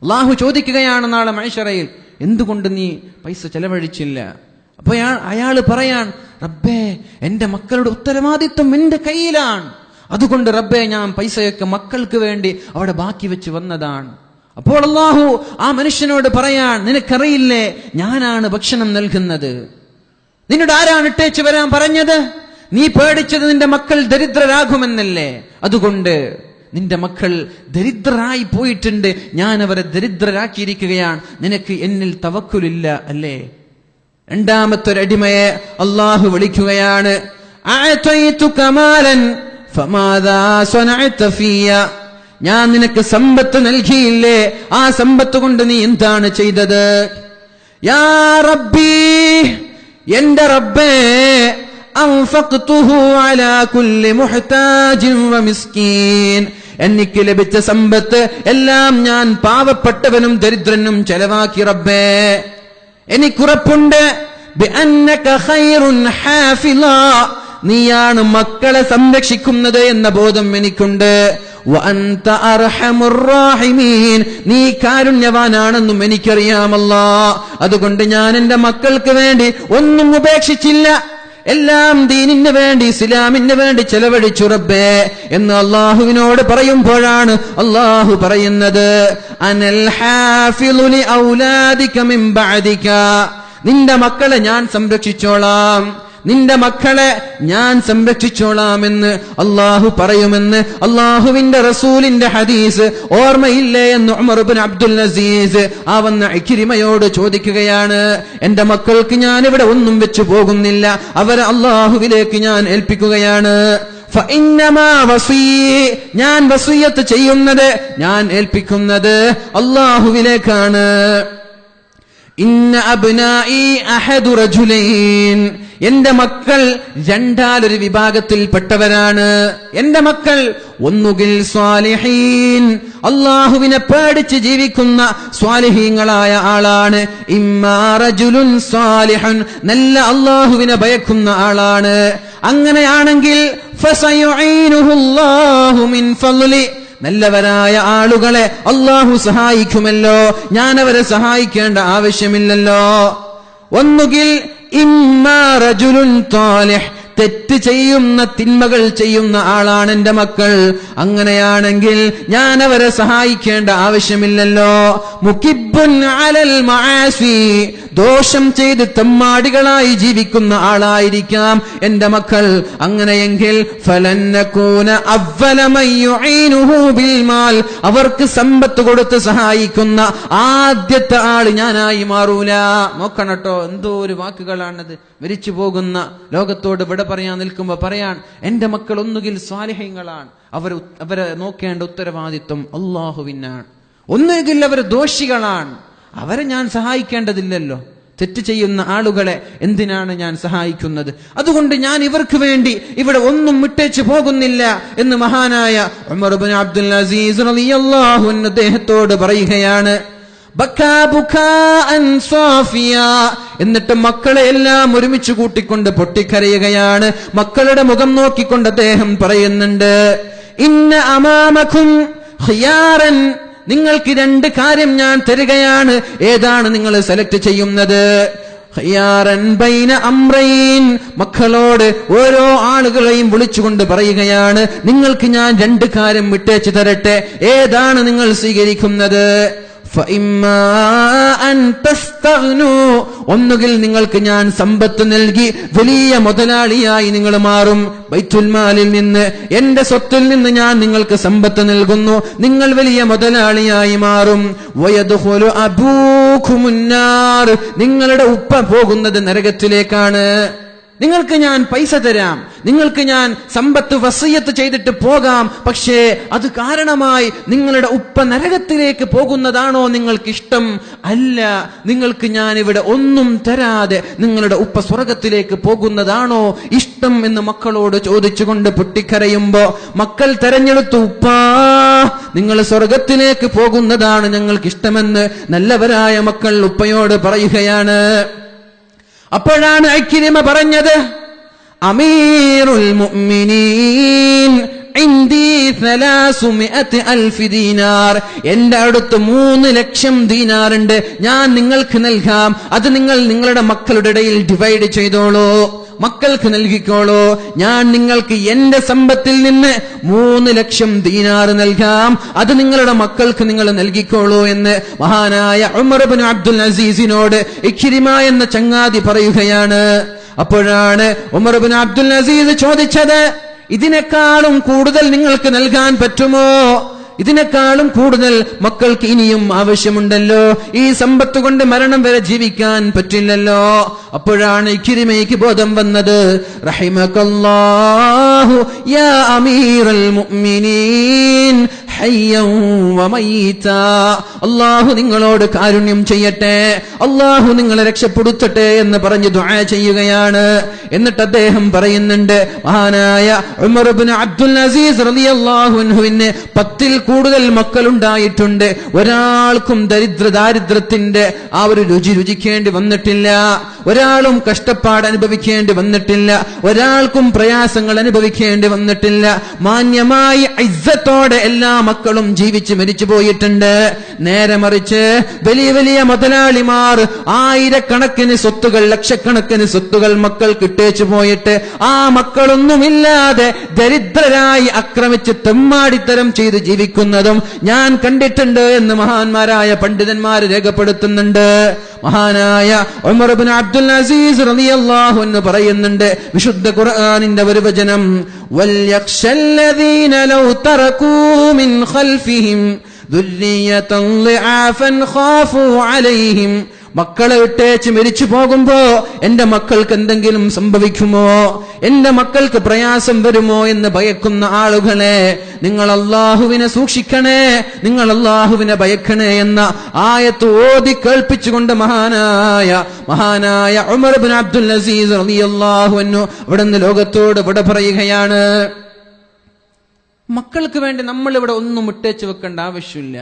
അല്ലാഹു ചോദിക്കുകയാണ് നാളെ മഹ്ശറയിൽ, എന്തുകൊണ്ട് നീ പൈസ ചെലവഴിച്ചില്ല? അപ്പൊ അയാള് പറയാൻ, റബ്ബേ, എന്റെ മക്കളുടെ ഉത്തരവാദിത്വം എന്റെ കയ്യിലാണ്, അതുകൊണ്ട് റബ്ബേ ഞാൻ പൈസയൊക്കെ മക്കൾക്ക് വേണ്ടി അവിടെ ബാക്കി വെച്ച് വന്നതാണ്. അപ്പോൾ അല്ലാഹു ആ മനുഷ്യനോട് പറയാൻ, നിനക്കറിയില്ലേ ഞാനാണ് ഭക്ഷണം നൽകുന്നത്, നിന്നോട് ആരാണ് ഇട്ടേച്ചു വരാൻ പറഞ്ഞത്? നീ പേടിച്ചത് നിന്റെ മക്കൾ ദരിദ്രരാകുമെന്നല്ലേ, അതുകൊണ്ട് നിന്റെ മക്കൾ ദരിദ്രരായി പോയിട്ടുണ്ട്, ഞാൻ അവരെ ദരിദ്രരാക്കിയിരിക്കുകയാണ്, നിനക്ക് എന്നിൽ തവക്കുലില്ല അല്ലേ? രണ്ടാമത്തൊരടിമയെ അല്ലാഹു വിളിക്കുകയാണ്, അഅതൈതുക മാലൻ ഫമാദാ സ്വനഅത ഫിയ, ഞാൻ നിനക്ക് സമ്പത്ത് നൽകിയില്ലേ, ആ സമ്പത്ത് കൊണ്ട് നീ എന്താണ് ചെയ്തത്? യാ റബ്ബി, എന്റെ റബ്ബേ, അൻഫഖ്തുഹു അലാ കുല്ലി മുഹ്താജിൻ വമിസ്കീൻ, എനിക്ക് ലഭിച്ച സമ്പത്ത് എല്ലാം ഞാൻ പാവപ്പെട്ടവനും ദരിദ്രനും ചെലവാക്കി റബ്ബേ. എനിക്കുറപ്പുണ്ട്, ബിഅന്നക ഖൈറുൻ ഹാഫിള, നീയാണ് മക്കളെ സംരക്ഷിക്കുന്നത് എന്ന ബോധം എനിക്കുണ്ട്. വഅൻത അർഹമുർ റഹീമീൻ, നീ കാരുണ്യവാനാണെന്നും എനിക്കറിയാമല്ലാ. അതുകൊണ്ട് ഞാൻ എന്റെ മക്കൾക്ക് വേണ്ടി ഒന്നും ഉപേക്ഷിച്ചില്ല, എല്ലാം ദീനിന് വേണ്ടി, ഇസ്ലാമിന് വേണ്ടി ചെലവഴിച്ചു റബ്ബേ എന്ന് അല്ലാഹുവിനോട് പറയുമ്പോഴാണ് അല്ലാഹു പറയുന്നത്, അനൽ ഹാഫിളു ലി ഔലാദിക മിൻ ബഅദിക, നിന്റെ മക്കളെ ഞാൻ സംരക്ഷിച്ചോളാം, നിന്റെ മക്കളെ ഞാൻ സംരക്ഷിച്ചോളാമെന്ന് അല്ലാഹു പറയുമെന്ന് അല്ലാഹുവിന്റെ റസൂലിന്റെ ഹദീസ് ഓർമ്മയില്ലേ എന്ന് ഉമർ ഇബ്നു അബ്ദുൽ അസീസ് ആ വന്ന ഇക്രിമയോട് ചോദിക്കുകയാണ്. എന്റെ മക്കൾക്ക് ഞാൻ ഇവിടെ ഒന്നും വെച്ചു പോകുന്നില്ല, അവരെ അല്ലാഹുവിലേക്ക് ഞാൻ ഏൽപ്പിക്കുകയാണ്. ഫഇന്നമാ വസീ, ഞാൻ വസിയത്ത് ചെയ്യുന്നത്, ഞാൻ ഏൽപ്പിക്കുന്നത് അല്ലാഹുവിലേക്കാണ്. ഇന്ന അബ്നാഇ അഹദു റജുലൈൻ, എന്റെ മക്കൾ രണ്ടാലൊരു വിഭാഗത്തിൽപ്പെട്ടവരാണ്. എന്റെ മക്കൾ ഒന്നുകിൽ സ്വാലിഹീൻ, അല്ലാഹുവിനെ പേടിച്ച് ജീവിക്കുന്ന സ്വാലിഹീങ്ങളായ ആളാണ്. ഇമ്മാ റജുലുൻ സ്വാലിഹുൻ, നല്ല അല്ലാഹുവിനെ ഭയക്കുന്ന ആളാണ്. അങ്ങനെയാണെങ്കിൽ ഫസയുഈനുഹുല്ലാഹു മിൻ ഫളി, നല്ലവരായ ആളുകളെ അല്ലാഹു സഹായിക്കുമല്ലോ, ഞാൻ അവരെ സഹായിക്കേണ്ട ആവശ്യമില്ലല്ലോ. ഒന്നുകിൽ ഇമ്മാ റജുലുൻ ത്വാലിഹ്, തെറ്റ് ചെയ്യുന്ന തിന്മകൾ ചെയ്യുന്ന ആളാണ് എന്റെ മക്കൾ, അങ്ങനെയാണെങ്കിൽ ഞാൻ അവരെ സഹായിക്കേണ്ട ആവശ്യമില്ലല്ലോ. മുകിബ്ബുൻ അലൽ മആസി, ദോഷം ചെയ്ത് തെമ്മാടികളായി ജീവിക്കുന്ന ആളായിരിക്കാം എന്റെ മക്കൾ, അങ്ങനെയെങ്കിൽ ഫലന്നകൂന അവ്വല മൻ യുഈനുഹു ബിൽ മാൽ, അവർക്ക് സമ്പത്ത് കൊടുത്ത് സഹായിക്കുന്ന ആദ്യത്തെ ആള് ഞാനായി മാറൂല. നോക്കണട്ടോ, എന്തോ ഒരു വാക്കുകളാണത്. മരിച്ചു പോകുന്ന ലോകത്തോട് വിട പറയാൻ നിൽക്കുമ്പോ പറയാൻ, എന്റെ മക്കൾ ഒന്നുകിൽ സ്വാലിഹീങ്ങളാണ്, അവരെ നോക്കേണ്ട ഉത്തരവാദിത്വം അല്ലാഹുവിനാണ്, ഒന്നുകിൽ അവർ ദോഷികളാണ്, അവരെ ഞാൻ സഹായിക്കേണ്ടതില്ലല്ലോ. തെറ്റ് ചെയ്യുന്ന ആളുകളെ എന്തിനാണ് ഞാൻ സഹായിക്കുന്നത്? അതുകൊണ്ട് ഞാൻ ഇവർക്ക് വേണ്ടി ഇവിടെ ഒന്നും വിട്ടേച്ചു പോകുന്നില്ല എന്ന് മഹാനായ ഉമർ ഇബ്നു അബ്ദുൽ അസീസ് റളിയല്ലാഹു അൻഹു അദ്ദേഹത്തോട് പറയുകയാണ്. എന്നിട്ട് മക്കളെ എല്ലാം ഒരുമിച്ച് കൂട്ടിക്കൊണ്ട് പൊട്ടിക്കരയുകയാണ്. മക്കളുടെ മുഖം നോക്കിക്കൊണ്ട് അദ്ദേഹം പറയുന്നുണ്ട്, ഇന്ന അമാമകും ഖിയാറൻ, നിങ്ങൾക്ക് രണ്ട് കാര്യം ഞാൻ തരികയാണ്, ഏതാണ് നിങ്ങൾ സെലക്ട് ചെയ്യുന്നത്? ഖിയാറൻ ബൈന അംറൈൻ, മക്കളോട് ഓരോ ആളുകളെയും വിളിച്ചുകൊണ്ട് പറയുകയാണ്, നിങ്ങൾക്ക് ഞാൻ രണ്ട് കാര്യം വിട്ടേച്ചു തരട്ടെ, ഏതാണ് നിങ്ങൾ സ്വീകരിക്കുന്നത്? ഒന്നുകിൽ നിങ്ങൾക്ക് ഞാൻ സമ്പത്ത് നൽകി വലിയ മുതലാളിയായി നിങ്ങൾ മാറും, ബൈത്തുൽ മാലിൽ നിന്ന്, എന്റെ സ്വത്തിൽ നിന്ന് ഞാൻ നിങ്ങൾക്ക് സമ്പത്ത് നൽകുന്നു, നിങ്ങൾ വലിയ മുതലാളിയായി മാറും. വയദ്ഖുലു അബൂകുമുന്നാർ, നിങ്ങളുടെ ഉപ്പ പോകുന്നത് നരകത്തിലേക്കാണ്. നിങ്ങൾക്ക് ഞാൻ പൈസ തരാം, നിങ്ങൾക്ക് ഞാൻ സമ്പത്ത് വസിയത്ത് ചെയ്തിട്ട് പോകാം, പക്ഷേ അത് കാരണമായി നിങ്ങളുടെ ഉപ്പ നരകത്തിലേക്ക് പോകുന്നതാണോ നിങ്ങൾക്കിഷ്ടം? അല്ല, നിങ്ങൾക്ക് ഞാൻ ഇവിടെ ഒന്നും തരാതെ നിങ്ങളുടെ ഉപ്പ സ്വർഗത്തിലേക്ക് പോകുന്നതാണോ ഇഷ്ടം എന്ന് മക്കളോട് ചോദിച്ചുകൊണ്ട് പൊട്ടിക്കരയുമ്പോ മക്കൾ തെരഞ്ഞെടുത്തു, ഉപ്പാ നിങ്ങൾ സ്വർഗത്തിലേക്ക് പോകുന്നതാണ് ഞങ്ങൾക്കിഷ്ടമെന്ന് നല്ലവരായ മക്കൾ ഉപ്പയോട് പറയുകയാണ്. അപ്പോഴാണ് ഇക്രിമ പറഞ്ഞത്, അമീറുൽ മുഅ്മിനീൻ ഇൻദി 300,000 ദീനാർ, എന്റെ അടുത്ത് 3,00,000 ദീനാറുണ്ട്, ഞാൻ നിങ്ങൾക്ക് നൽകാം, അത് നിങ്ങൾ നിങ്ങളുടെ മക്കളുടെ ഇടയിൽ ഡിവൈഡ് ചെയ്തോളൂ, മക്കൾക്ക് നൽകിക്കോളൂ, ഞാൻ നിങ്ങൾക്ക് എന്റെ സമ്പത്തിൽ നിന്ന് 3,00,000 ദീനാർ നൽകാം, അത് നിങ്ങളുടെ മക്കൾക്ക് നിങ്ങൾ നൽകിക്കോളൂ എന്ന് മഹാനായ ഉമർ ഇബ്നു അബ്ദുൽ അസീസിനോട് ഇക്രിമ എന്ന ചങ്ങാതി പറയുകയാണ്. അപ്പോഴാണ് ഉമർ ഇബ്നു അബ്ദുൽ അസീസ് ചോദിച്ചത്, ഇതിനേക്കാളും കൂടുതൽ നിങ്ങൾക്ക് നൽകാൻ പറ്റുമോ? ഇതിനേക്കാളും കൂടുതൽ മക്കൾക്ക് ഇനിയും ആവശ്യമുണ്ടല്ലോ, ഈ സമ്പത്ത് കൊണ്ട് മരണം വരെ ജീവിക്കാൻ പറ്റില്ലല്ലോ. അപ്പോഴാണ് ഇക്രിമയ്ക്ക് ബോധം വന്നത്, റഹിമകല്ലാഹു യാ അമീറൽ മുഅ്മിനീൻ ഹയ്യൻ വമയ്യിതാ, അല്ലാഹു നിങ്ങളോട് കാരുണ്യം ചെയ്യട്ടെ, അല്ലാഹു നിങ്ങളെ രക്ഷപ്പെടുത്തട്ടെ എന്ന് പറഞ്ഞ് ദുആ ചെയ്യുകയാണ്. എന്നിട്ട് അദ്ദേഹം പറയുന്നുണ്ട്, മഹാനായ ഉമർ ഇബ്നു അബ്ദുൽ അസീസ് റളിയല്ലാഹു അൻഹുവിന് 10 കൂടുതൽ മക്കളുണ്ടായിട്ടുണ്ട്, ഒരാൾക്കും ദാരിദ്ര്യത്തിന്റെ ആ ഒരു രുചി രുചിക്കേണ്ടി വന്നിട്ടില്ല, ഒരാളും കഷ്ടപ്പാട് അനുഭവിക്കേണ്ടി വന്നിട്ടില്ല, ഒരാൾക്കും പ്രയാസങ്ങൾ അനുഭവിക്കേണ്ടി വന്നിട്ടില്ല, മാന്യമായി ഇസ്സത്തോടെ എല്ലാ മക്കളും ജീവിച്ച് മരിച്ചു പോയിട്ടുണ്ട്. നേരെ മറിച്ച് വലിയ വലിയ മുതലാളിമാർ ആയിരക്കണക്കിന് സ്വത്തുകൾ, ലക്ഷക്കണക്കിന് സ്വത്തുകൾ മക്കൾ കിട്ടേച്ചു പോയിട്ട് ആ മക്കളൊന്നുമില്ലാതെ ദരിദ്രരായി ആക്രമിച്ച് തെമ്മാടിത്തരം ചെയ്ത് ജീവിക്കുന്നതും ഞാൻ കണ്ടിട്ടുണ്ട് എന്ന് മഹാന്മാരായ പണ്ഡിതന്മാർ രേഖപ്പെടുത്തുന്നുണ്ട്. മഹാനായ ഉമർ ഇബ്നു അബ്ദുൽ അസീസ് റളിയല്ലാഹു അൻഹു പറയുന്നുണ്ട്, വിശുദ്ധ ഖുർആനിന്റെ ഒരു വചനം, വൽയഖ്ശല്ലദീന ലൗ തറകൂ മിൻ ഖൽഫിഹിം ദുർരിയതൻ ളിആഫൻ ഖാഫൂ അലൈഹിം, മക്കളെ വിട്ടേച്ച് മരിച്ചു പോകുമ്പോ എന്റെ മക്കൾക്ക് എന്തെങ്കിലും സംഭവിക്കുമോ, എന്റെ മക്കൾക്ക് പ്രയാസം വരുമോ എന്ന് ഭയക്കുന്ന ആളുകളെ നിങ്ങൾ അല്ലാഹുവിനെ സൂക്ഷിക്കണേ, നിങ്ങൾ അല്ലാഹുവിനെ ഭയക്കണേ എന്ന ആയത്ത് ഓതി കേൾപ്പിച്ചുകൊണ്ട് മഹാനായ ഉമർ ഇബ്നു അബ്ദുൽ അസീസ് റളിയല്ലാഹു അൻഹു ഇവിടുന്ന് ലോകത്തോട് വിട പറയുകയാണ്. മക്കൾക്ക് വേണ്ടി നമ്മൾ ഇവിടെ ഒന്നും ഇട്ടേച്ചു വെക്കേണ്ട ആവശ്യമില്ല.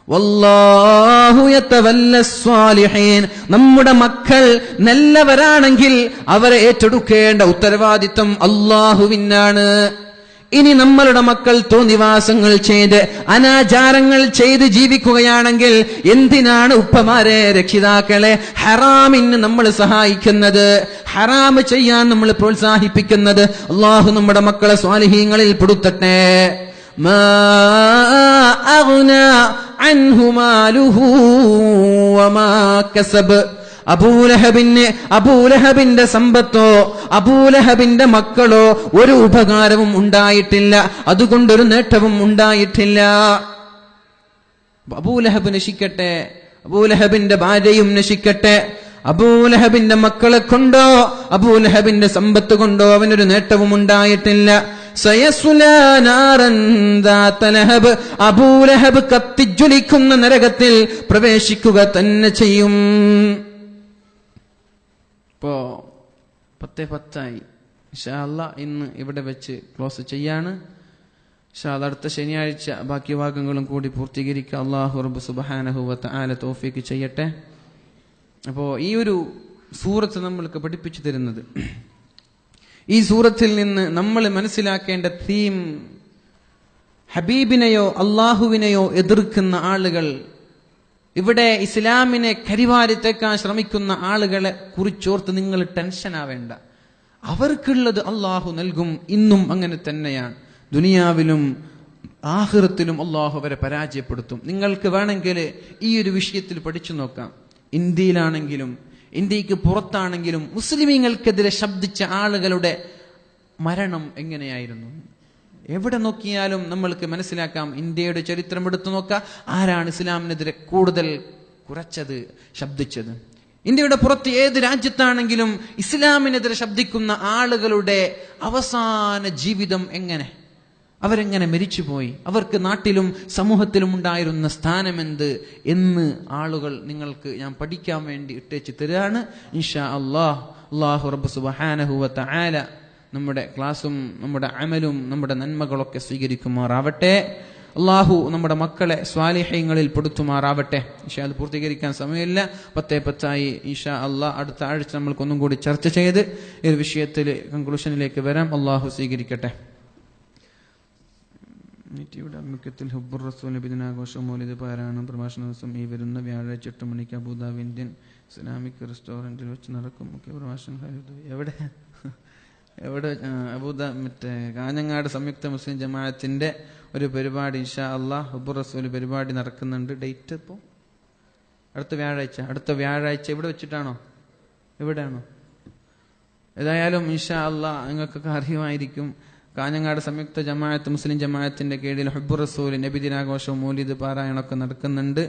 വല്ലാഹു യതവല്ല സ്വാലിഹീൻ, നമ്മുടെ മക്കൾ നല്ലവരാണെങ്കിൽ അവരെ ഏറ്റെടുക്കേണ്ട ഉത്തരവാദിത്വം അല്ലാഹുവിനാണ്. ഇനി നമ്മളുടെ മക്കൾ തോന്നിവാസങ്ങൾ ചെയ്ത് അനാചാരങ്ങൾ ചെയ്ത് ജീവിക്കുകയാണെങ്കിൽ എന്തിനാണ് ഉപ്പമാരെ, രക്ഷിതാക്കളെ ഹറാമിന് നമ്മൾ സഹായിക്കുന്നത്, ഹറാം ചെയ്യാൻ നമ്മൾ പ്രോത്സാഹിപ്പിക്കുന്നത്? അല്ലാഹു നമ്മുടെ മക്കളെ സ്വാലിഹീങ്ങളിൽ പെടുത്തട്ടെ. മാ അഗ്നാ അൻഹു മാലുഹു വമാ കസബ്, അബൂലഹബിന്റെ സമ്പത്തോ അബൂലഹബിന്റെ മക്കളോ ഒരു ഉപകാരവും ഉണ്ടായിട്ടില്ല, അതുകൊണ്ടൊരു നേട്ടവും ഉണ്ടായിട്ടില്ല. അബൂലഹബ് നശിക്കട്ടെ, അബൂലഹബിന്റെ ഭാര്യയും നശിക്കട്ടെ, അബൂലഹബിന്റെ മക്കളെ കൊണ്ടോ അബൂലഹബിന്റെ സമ്പത്ത് കൊണ്ടോ അവനൊരു നേട്ടവും ഉണ്ടായിട്ടില്ല. സയസ്ലാ നാറൻ ദാത ലഹബ്, അബൂലഹബ് കത്തിജ്വലിക്കുന്ന നരകത്തിൽ പ്രവേശിക്കുക തന്നെ ചെയ്യും. ഇപ്പോ 10:10 ഇൻഷാ അല്ലാഹ് ഇന്ന് ഇവിടെ വെച്ച് ക്ലോസ് ചെയ്യാണ്. ഇൻഷാ അല്ലാഹ് അടുത്ത ശനിയാഴ്ച ബാക്കി ഭാഗങ്ങളും കൂടി പൂർത്തീകരിക്കുക. അല്ലാഹു റബ്ബ് സുബ്ഹാനഹു വ തആല തൗഫീഖ് ചെയ്യട്ടെ. അപ്പോൾ ഈ ഒരു സൂറത്ത് നമ്മൾക്ക് പഠിപ്പിച്ചു തരുന്നത്, ഈ സൂറത്തിൽ നിന്ന് നമ്മൾ മനസ്സിലാക്കേണ്ട തീം, ഹബീബിനെയോ അള്ളാഹുവിനെയോ എതിർക്കുന്ന ആളുകൾ ഇവിടെ ഇസ്ലാമിനെ കരിവാരിത്തേക്കാൻ ശ്രമിക്കുന്ന ആളുകളെ കുറിച്ചോർത്ത് നിങ്ങൾ ടെൻഷൻ ആവേണ്ട. അവർക്കുള്ളത് അള്ളാഹു നൽകും. ഇന്നും അങ്ങനെ തന്നെയാണ്. ദുനിയാവിലും ആഖിറത്തിലും അള്ളാഹു അവരെ പരാജയപ്പെടുത്തും. നിങ്ങൾക്ക് വേണമെങ്കിൽ ഈ ഒരു വിഷയത്തിൽ പഠിച്ചു നോക്കാം. ഇന്ത്യയിലാണെങ്കിലും ഇന്ത്യക്ക് പുറത്താണെങ്കിലും മുസ്ലിമീങ്ങൾക്കെതിരെ ശബ്ദിച്ച ആളുകളുടെ മരണം എങ്ങനെയായിരുന്നു. എവിടെ നോക്കിയാലും നമ്മൾക്ക് മനസ്സിലാക്കാം. ഇന്ത്യയുടെ ചരിത്രം എടുത്തു നോക്കാം. ആരാണ് ഇസ്ലാമിനെതിരെ കൂടുതൽ കുറച്ചത്, ശബ്ദിച്ചത്? ഇന്ത്യയുടെ പുറത്ത് ഏത് രാജ്യത്താണെങ്കിലും ഇസ്ലാമിനെതിരെ ശബ്ദിക്കുന്ന ആളുകളുടെ അവസാന ജീവിതം എങ്ങനെ, അവരെങ്ങനെ മരിച്ചുപോയി, അവർക്ക് നാട്ടിലും സമൂഹത്തിലും ഉണ്ടായിരുന്ന സ്ഥാനമെന്ത് എന്ന് ആളുകൾ നിങ്ങൾക്ക് ഞാൻ പഠിക്കാൻ വേണ്ടി ഇട്ടേച്ച് തരാണ്. ഇൻഷാ അല്ലാഹ്. അല്ലാഹു റബ്ബ് സുബ്ഹാനഹു വ തആല നമ്മുടെ ക്ലാസും നമ്മുടെ അമലും നമ്മുടെ നന്മകളൊക്കെ സ്വീകരിക്കുമാറാവട്ടെ. അള്ളാഹു നമ്മുടെ മക്കളെ സ്വാലിഹ്യങ്ങളിൽ പെടുത്തുമാറാവട്ടെ. ഇൻഷാ അത് പൂർത്തീകരിക്കാൻ സമയമില്ല. 10:10 ഇൻഷാ അള്ളാഹ് അടുത്ത ആഴ്ച നമ്മൾക്കൊന്നും കൂടി ചർച്ച ചെയ്ത് ഈ ഒരു വിഷയത്തിൽ കൺക്ലൂഷനിലേക്ക് വരാം. അള്ളാഹു സ്വീകരിക്കട്ടെ. യുടെ അഭിമുഖ്യത്തിൽ ഹുബ്ബുർ റസൂൽ നബിദിനാഘോഷം മൗലിദ് പാരായണം പ്രഭാഷണ ദിവസം ഈ വരുന്ന വ്യാഴാഴ്ച 8 മണിക്ക് അബുദാബി ഇന്ത്യൻ ഇസ്ലാമിക് റെസ്റ്റോറൻറ്റിൽ വെച്ച് നടക്കും. മുഖ്യ പ്രഭാഷണം എവിടെ മറ്റേ കാഞ്ഞങ്ങാട് സംയുക്ത മുസ്ലിം ജമാഅത്തിന്റെ ഒരു പരിപാടി ഇൻഷാ അള്ളാഹ് ഹുബ്ബുർ റസൂൽ പരിപാടി നടക്കുന്നുണ്ട്. ഡേറ്റ് ഇപ്പോൾ അടുത്ത വ്യാഴാഴ്ച ഇവിടെ വെച്ചിട്ടാണോ, എവിടെയാണോ? ഏതായാലും ഇൻഷാ അള്ളാഹ് നിങ്ങൾക്കൊക്കെ അറിയുമായിരിക്കും. കാഞ്ഞങ്ങാട് സംയുക്ത ജമാഅത്ത് മുസ്ലിം ജമാഅത്തിന്റെ കീഴിൽ ഹുബ്ബുർ റസൂൽ നബിദിനാഘോഷവും മൗലിദ് പാരായണമൊക്കെ നടക്കുന്നുണ്ട്.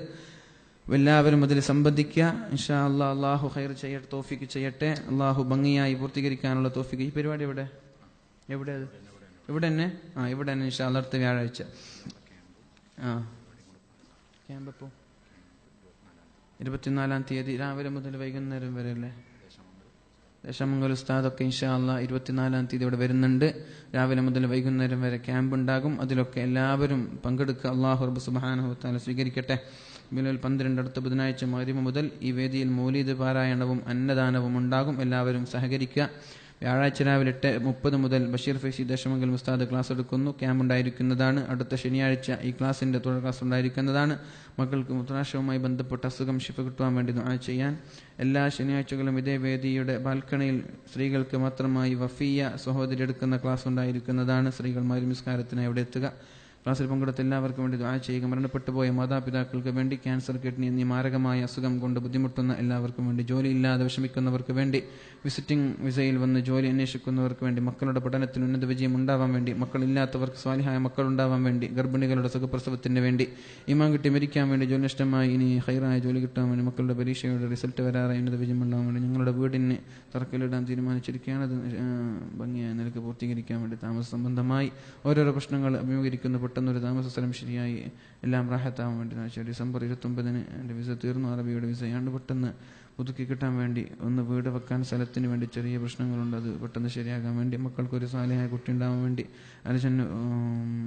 എല്ലാവരും അതിൽ സംബന്ധിക്കുക. ഇൻഷാ അല്ലാഹ്. അള്ളാഹു ഖൈർ ചെയ്യട്ടെ, തൗഫീഖ് ചെയ്യട്ടെ. അള്ളാഹു ഭംഗിയായി പൂർത്തീകരിക്കാനുള്ള തൗഫീഖ്. ഈ പരിപാടി എവിടെ അത്? ഇവിടെ തന്നെ. ഇവിടെ തന്നെ ഇൻഷാ അല്ലാഹ് അടുത്ത വ്യാഴാഴ്ച. ക്യാമ്പ് എപ്പോ? 24-ാം തീയതി രാവിലെ മുതൽ വൈകുന്നേരം വരെ അല്ലേ? ദേശമംഗൽ ഉസ്താദൊക്കെ ഇൻഷാ അല്ലാഹ് 24-ാം തീയതി ഇവിടെ വരുന്നുണ്ട്. രാവിലെ മുതൽ വൈകുന്നേരം വരെ ക്യാമ്പ് ഉണ്ടാകും. അതിലൊക്കെ എല്ലാവരും പങ്കെടുക്കുക. അല്ലാഹു റബ്ബ് സുബ്ഹാനഹു വ തആല സ്വീകരിക്കട്ടെ. ബിലാൽ 12 അടുത്ത ബുധനാഴ്ച മഗ്‌രിബ് മുതൽ ഈ വേദിയിൽ മൗലിദ് പാരായണവും അന്നദാനവും ഉണ്ടാകും. എല്ലാവരും സഹകരിക്കുക. വ്യാഴാഴ്ച രാവിലെ 8:30 മുതൽ ബഷീർ ഫൈസി ദേശമംഗൽ ഉസ്താദ് ക്ലാസ് എടുക്കുന്നു. ക്യാമ്പ് ഉണ്ടായിരിക്കുന്നതാണ്. അടുത്ത ശനിയാഴ്ച ഈ ക്ലാസിന്റെ തുടർ ക്ലാസ് ഉണ്ടായിരിക്കുന്നതാണ്. മക്കൾക്ക് മൂത്രാശയവുമായി ബന്ധപ്പെട്ട അസുഖം ശിഫ കിട്ടുവാൻ വേണ്ടി ദുആ ചെയ്യാൻ എല്ലാ ശനിയാഴ്ചകളും ഇതേ വേദിയുടെ ബാൽക്കണിയിൽ സ്ത്രീകൾക്ക് മാത്രമായി വഫിയ സഹോദരി എടുക്കുന്ന ക്ലാസ് ഉണ്ടായിരിക്കുന്നതാണ്. സ്ത്രീകൾ മഗ്‌രിബ് നിസ്കാരത്തിനായി അവിടെ എത്തുക. ക്ലാസ്സിൽ പങ്കെടുത്ത എല്ലാവർക്കും വേണ്ടി ദുആ ചെയ്യുക. മരണപ്പെട്ടുപോയ മാതാപിതാക്കൾക്ക് വേണ്ടി, ക്യാൻസർ, കിഡ്നി എന്നീ മാരകമായ അസുഖം കൊണ്ട് ബുദ്ധിമുട്ടുന്ന എല്ലാവർക്കും വേണ്ടി, ജോലിയില്ലാതെ വിഷമിക്കുന്നവർക്ക് വേണ്ടി, വിസിറ്റിംഗ് വിസയിൽ വന്ന് ജോലി അന്വേഷിക്കുന്നവർക്ക് വേണ്ടി, മക്കളുടെ പഠനത്തിൽ ഉന്നത വിജയം ഉണ്ടാവാൻ വേണ്ടി, മക്കളില്ലാത്തവർക്ക് സ്വാലിഹായ മക്കൾ ഉണ്ടാവാൻ വേണ്ടി, ഗർഭിണികളുടെ സുഖപ്രസവത്തിന് വേണ്ടി, ഈമാൻ കിട്ടി മരിക്കാൻ വേണ്ടി, ജോലി നഷ്ടമായി ഇനി ഹൈറായ ജോലി കിട്ടാൻ വേണ്ടി, മക്കളുടെ പരീക്ഷയുടെ റിസൾട്ട് വരാറായി ഉന്നത വിജയം ഉണ്ടാവാൻ വേണ്ടി, ഞങ്ങളുടെ വീടിന് തറക്കല്ലിടാൻ തീരുമാനിച്ചിരിക്കുകയാണ്. അത് ഭംഗിയായ നിലക്ക് പൂർത്തീകരിക്കാൻ വേണ്ടി, താമസ സംബന്ധമായി ഓരോരോ പ്രശ്നങ്ങൾ അഭിമുഖീകരിക്കുന്ന പെട്ടെന്നൊരു താമസ സ്ഥലം ശരിയായി എല്ലാം റാഹത്താവാൻ വേണ്ടി ഡിസംബർ 29-ന് എൻ്റെ വിസ തീർന്നു. അറബിയുടെ വിസയാണ്ട് പെട്ടെന്ന് പുതുക്കി കിട്ടാൻ വേണ്ടി, ഒന്ന് വീട് വെക്കാൻ സ്ഥലത്തിന് വേണ്ടി ചെറിയ പ്രശ്നങ്ങളുണ്ട്. അത് പെട്ടെന്ന് ശരിയാകാൻ വേണ്ടി, മക്കൾക്കൊരു സാലിഹായ കുട്ടി ഉണ്ടാവാൻ വേണ്ടി, അലജന്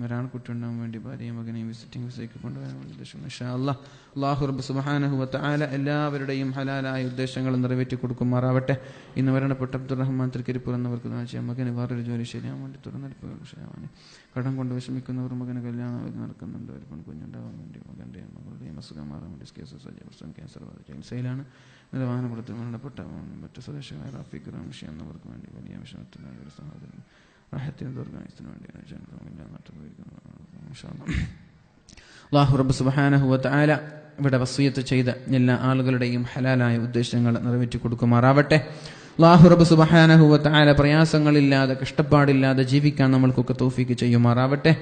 ഒരാൺകുട്ടി ഉണ്ടാവാൻ വേണ്ടി, ഭാര്യയും മകനെയും വിസിറ്റിംഗ് വിസയ്ക്ക് കൊണ്ടുവരാൻ വേണ്ടി ഉദ്ദേശം. ഇൻഷാ അല്ലാഹ്. അല്ലാഹു റബ്ബ് സുബ്ഹാനഹു വ തആല എല്ലാവരുടെയും ഹലാലായ ഉദ്ദേശങ്ങൾ നിറവേറ്റി കൊടുക്കുമാറാവട്ടെ. ഇന്ന് മരണപ്പെട്ട അബ്ദുറഹ്മാൻ തൃക്കരിപ്പൂർ എന്നവർക്ക് മകന് വേറൊരു ജോലി ശരിയാവാൻ വേണ്ടി, തുറന്നെടുപ്പുകൾ ശരിയാവാൻ, കടം കൊണ്ട് വിഷമിക്കുന്നവർ മകന് കല്യാണം നടക്കുന്നുണ്ട്, ഒരു പെൺകുഞ്ഞുണ്ടാവാൻ വേണ്ടി, മകന്റെയും മകളുടെയും അസുഖം മാറാൻ വേണ്ടി, ക്യാൻസർ ചികിത്സയിലാണ്. നിലവാരപ്പെടുത്തി മരണപ്പെട്ട മറ്റു സ്വദേശികളായ റാഫിഖ് റാംഷി എന്നവർക്ക് വേണ്ടി, വലിയ വിഷമത്തിലായ ഒരു സഹോദരൻ റാഹത്തിന് ദീർഘായുസ്സിന് വേണ്ടി അല്ലാഹു റബ്ബ് സുബ്ഹാനഹു വ തആല ഇവിടെ വസിയത്ത് ചെയ്ത എല്ലാ ആളുകളുടെയും ഹലാലായ ഉദ്ദേശങ്ങൾ നിറവേറ്റി കൊടുക്കുമാറാവട്ടെ. അല്ലാഹു റബ്ബ് സുബ്ഹാനഹു വ തആല പ്രയാസങ്ങളില്ലാതെ കഷ്ടപ്പാടില്ലാതെ ജീവിക്കാൻ നമ്മൾക്കൊക്കെ തൗഫീഖ് ചെയ്യുമാറാവട്ടെ.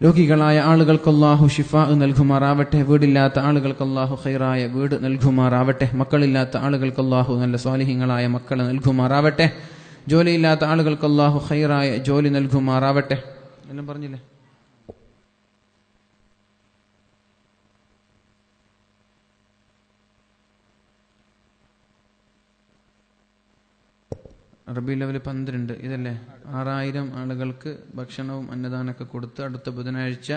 രോഗികളായ ആളുകൾക്ക് അല്ലാഹു ശിഫാ നൽകുമാറാവട്ടെ. വീടില്ലാത്ത ആളുകൾക്ക് അല്ലാഹു ഖൈറായ വീട് നൽകുമാറാവട്ടെ. മക്കളില്ലാത്ത ആളുകൾക്ക് അല്ലാഹു നല്ല സ്വാലിഹീങ്ങളായ മക്കളെ നൽകുമാറാവട്ടെ. ജോലിയില്ലാത്ത ആളുകൾക്ക് അല്ലാഹു ഖൈറായ ജോലി നൽകുമാറാവട്ടെ. എല്ലാം പറഞ്ഞില്ലേ? അറബി ലെവൽ 12 ഇതല്ലേ? 6000 ആളുകൾക്ക് ഭക്ഷണവും അന്നദാനമൊക്കെ കൊടുത്ത് അടുത്ത ബുധനാഴ്ച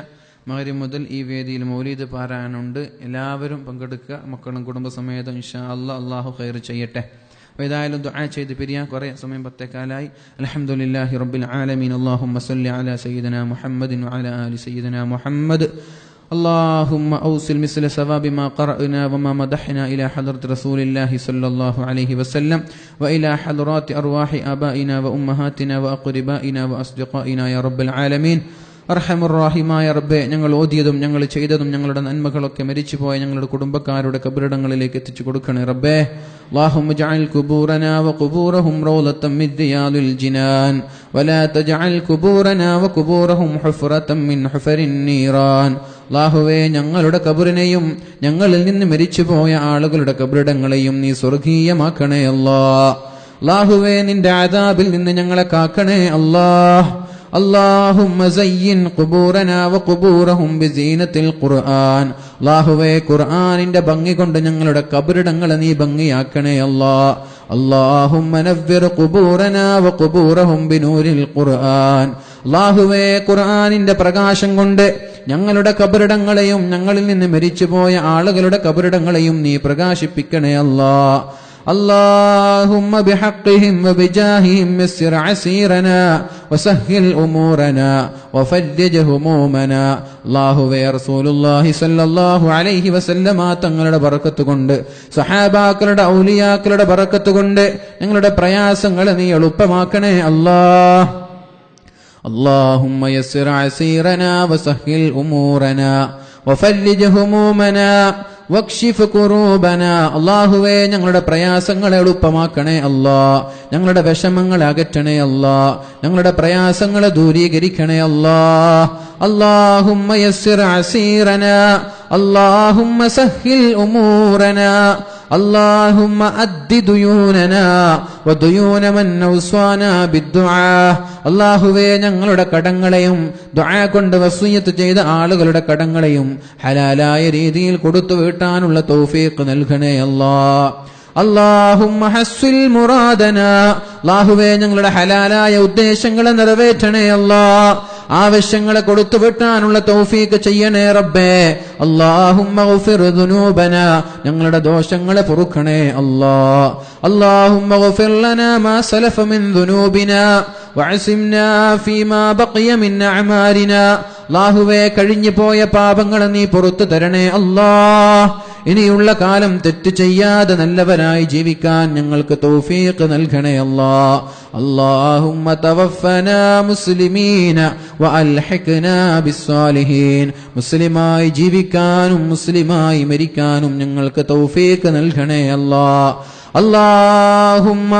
മഗ്‌രിബ് മുതൽ ഈ വേദിയിൽ മൗലിദ് പാരായണമുണ്ട്. എല്ലാവരും പങ്കെടുക്കുക. മക്കളും കുടുംബസമേതം ഇൻഷാ അല്ലാഹ്. അല്ലാഹു ഖൈർ ചെയ്യട്ടെ. ഏതായാലും ദുആ ചെയ്ത് പിരിയാൻ കുറേ സമയം 10:15 അൽഹംദുലില്ലാഹി റബ്ബിൽ ആലമീൻ. അല്ലാഹുമ്മ സല്ലി അലാ സയ്യിദിനാ മുഹമ്മദിൻ വഅലാ ആലി സയ്യിദിനാ മുഹമ്മദ്. اللهم أوصل مثل ثواب ما قرأنا وما مدحنا إلى حضرة رسول الله صلى الله عليه وسلم وإلى حضرات أرواح آبائنا وأمهاتنا وأقربائنا وأصدقائنا يا رب العالمين. അർഹമുർറാഹിമായ റബ്ബേ, ഞങ്ങൾ ഓതിയതും ഞങ്ങൾ ചെയ്തതും ഞങ്ങളുടെ നന്മകളൊക്കെ മരിച്ചുപോയ ഞങ്ങളുടെ കുടുംബക്കാരുടെ കബറിടങ്ങളിലേക്ക് എത്തിച്ചു കൊടുക്കണേ റബ്ബേ. اللهم اجعل قبورنا وقبورهم روضة من رياض الجنان ولا تجعل قبورنا وقبورهم حفرة من حفر النيران. അല്ലാഹുവേ, ഞങ്ങളുടെ കബറിനെയും ഞങ്ങളിൽ നിന്ന് മരിച്ചുപോയ ആളുകളുടെ കബറിടങ്ങളെയും നീ സ്വർഗീയമാക്കണേ അല്ലാഹ്. അല്ലാഹുവേ, നിന്റെ അദാബിൽ നിന്ന് ഞങ്ങളെ കാക്കണേ അല്ലാഹ്. اللهم زين قبورنا وقبورهم بزينة القرآن. അല്ലാഹുവേ, ഖുർആനിന്റെ ഭംഗി കൊണ്ട് ഞങ്ങളുടെ കബറിടങ്ങളെ നീ ഭംഗിയാക്കണേ അല്ലാഹ്. اللهم نور قبورنا وقبورهم بنور القرآن. അല്ലാഹുവേ, ഖുർആനിന്റെ പ്രകാശം കൊണ്ട് ഞങ്ങളുടെ കബറിടങ്ങളെയും ഞങ്ങളിൽ നിന്ന് മരിച്ചുപോയ ആളുകളുടെ കബറിടങ്ങളെയും നീ പ്രകാശിപ്പിക്കണേ അല്ലാഹ്. اللهم بحقهم وبجاههم يسر عسيرنا وسهل أمورنا وفرج همومنا. അല്ലാഹുവേ, റസൂലുള്ളാഹി സ്വല്ലല്ലാഹു അലൈഹി വസല്ലമ തങ്ങളുടെ ബറക്കത്ത് കൊണ്ട്, സഹാബാക്കളുടെ ഔലിയാക്കളുടെ ബറക്കത്ത് കൊണ്ട് ഞങ്ങളുടെ പ്രയാസങ്ങളെ നീ എളുപ്പമാക്കണേ അല്ലാഹ്. اللهم يسر عسيرنا وسهل أمورنا وفرج همومنا വക്ഷിഫ് കുറൂബന. അല്ലാഹുവേ, ഞങ്ങളുടെ പ്രയാസങ്ങളെ എളുപ്പമാക്കണേ അല്ലാഹ്. ഞങ്ങളുടെ വിഷമങ്ങളെ അകറ്റണേ അല്ലാഹ്. ഞങ്ങളുടെ പ്രയാസങ്ങളെ ദൂരീകരിക്കണേ അല്ലാഹ്. اللهم يسر عسيرنا اللهم سهل أمورنا اللهم أد ديوننا وديون من أوصانا بالدعاء. അല്ലാഹുവേ, ഞങ്ങളുടെ കടങ്ങളെയും ദുആ കൊണ്ട് വസിയത്ത് ചെയ്ത ആളുകളുടെ കടങ്ങളെയും ഹലാലായ രീതിയിൽ കൊടുത്തു വീട്ടാനുള്ള തൗഫീഖ് നൽകണേ അല്ലാഹ്. اللهم حصل مرادنا. അല്ലാഹുവേ, ഞങ്ങളുടെ ഹലാലായ ഉദ്ദേശങ്ങളെ നിറവേറ്റണേ അല്ലാഹ്. ആവശ്യങ്ങളെ കൊടുത്തു വിട്ടാനുള്ള തൗഫീഖ് ചെയ്യണേ റബ്ബേ. اللهم اغفر ذنوبنا. ഞങ്ങളുടെ ദോഷങ്ങളെ പൊറുക്കണേ അല്ലാഹ്. اللهم اغفر لنا ما سلف من ذنوبنا وعصمنا فيما بقي من أعمالنا. അല്ലാഹുവേ, കഴിഞ്ഞു പോയ പാപങ്ങളെ നീ പുറത്തു തരണേ അല്ലാഹ്. ഇനിയുള്ള കാലം തെറ്റ് ചെയ്യാതെ നല്ലവരായി ജീവിക്കാൻ ഞങ്ങൾക്ക് തൗഫീഖ് നൽകണേ അല്ലാഹ്. اللهم توفنا مسلمين وألحقنا بالصالحين. മുസ്ലിമായി ജീവിക്കാനും മുസ്ലിമായി മരിക്കാനും ഞങ്ങൾക്ക് തൗഫീഖ് നൽകണേ അല്ലാഹ്. اللهم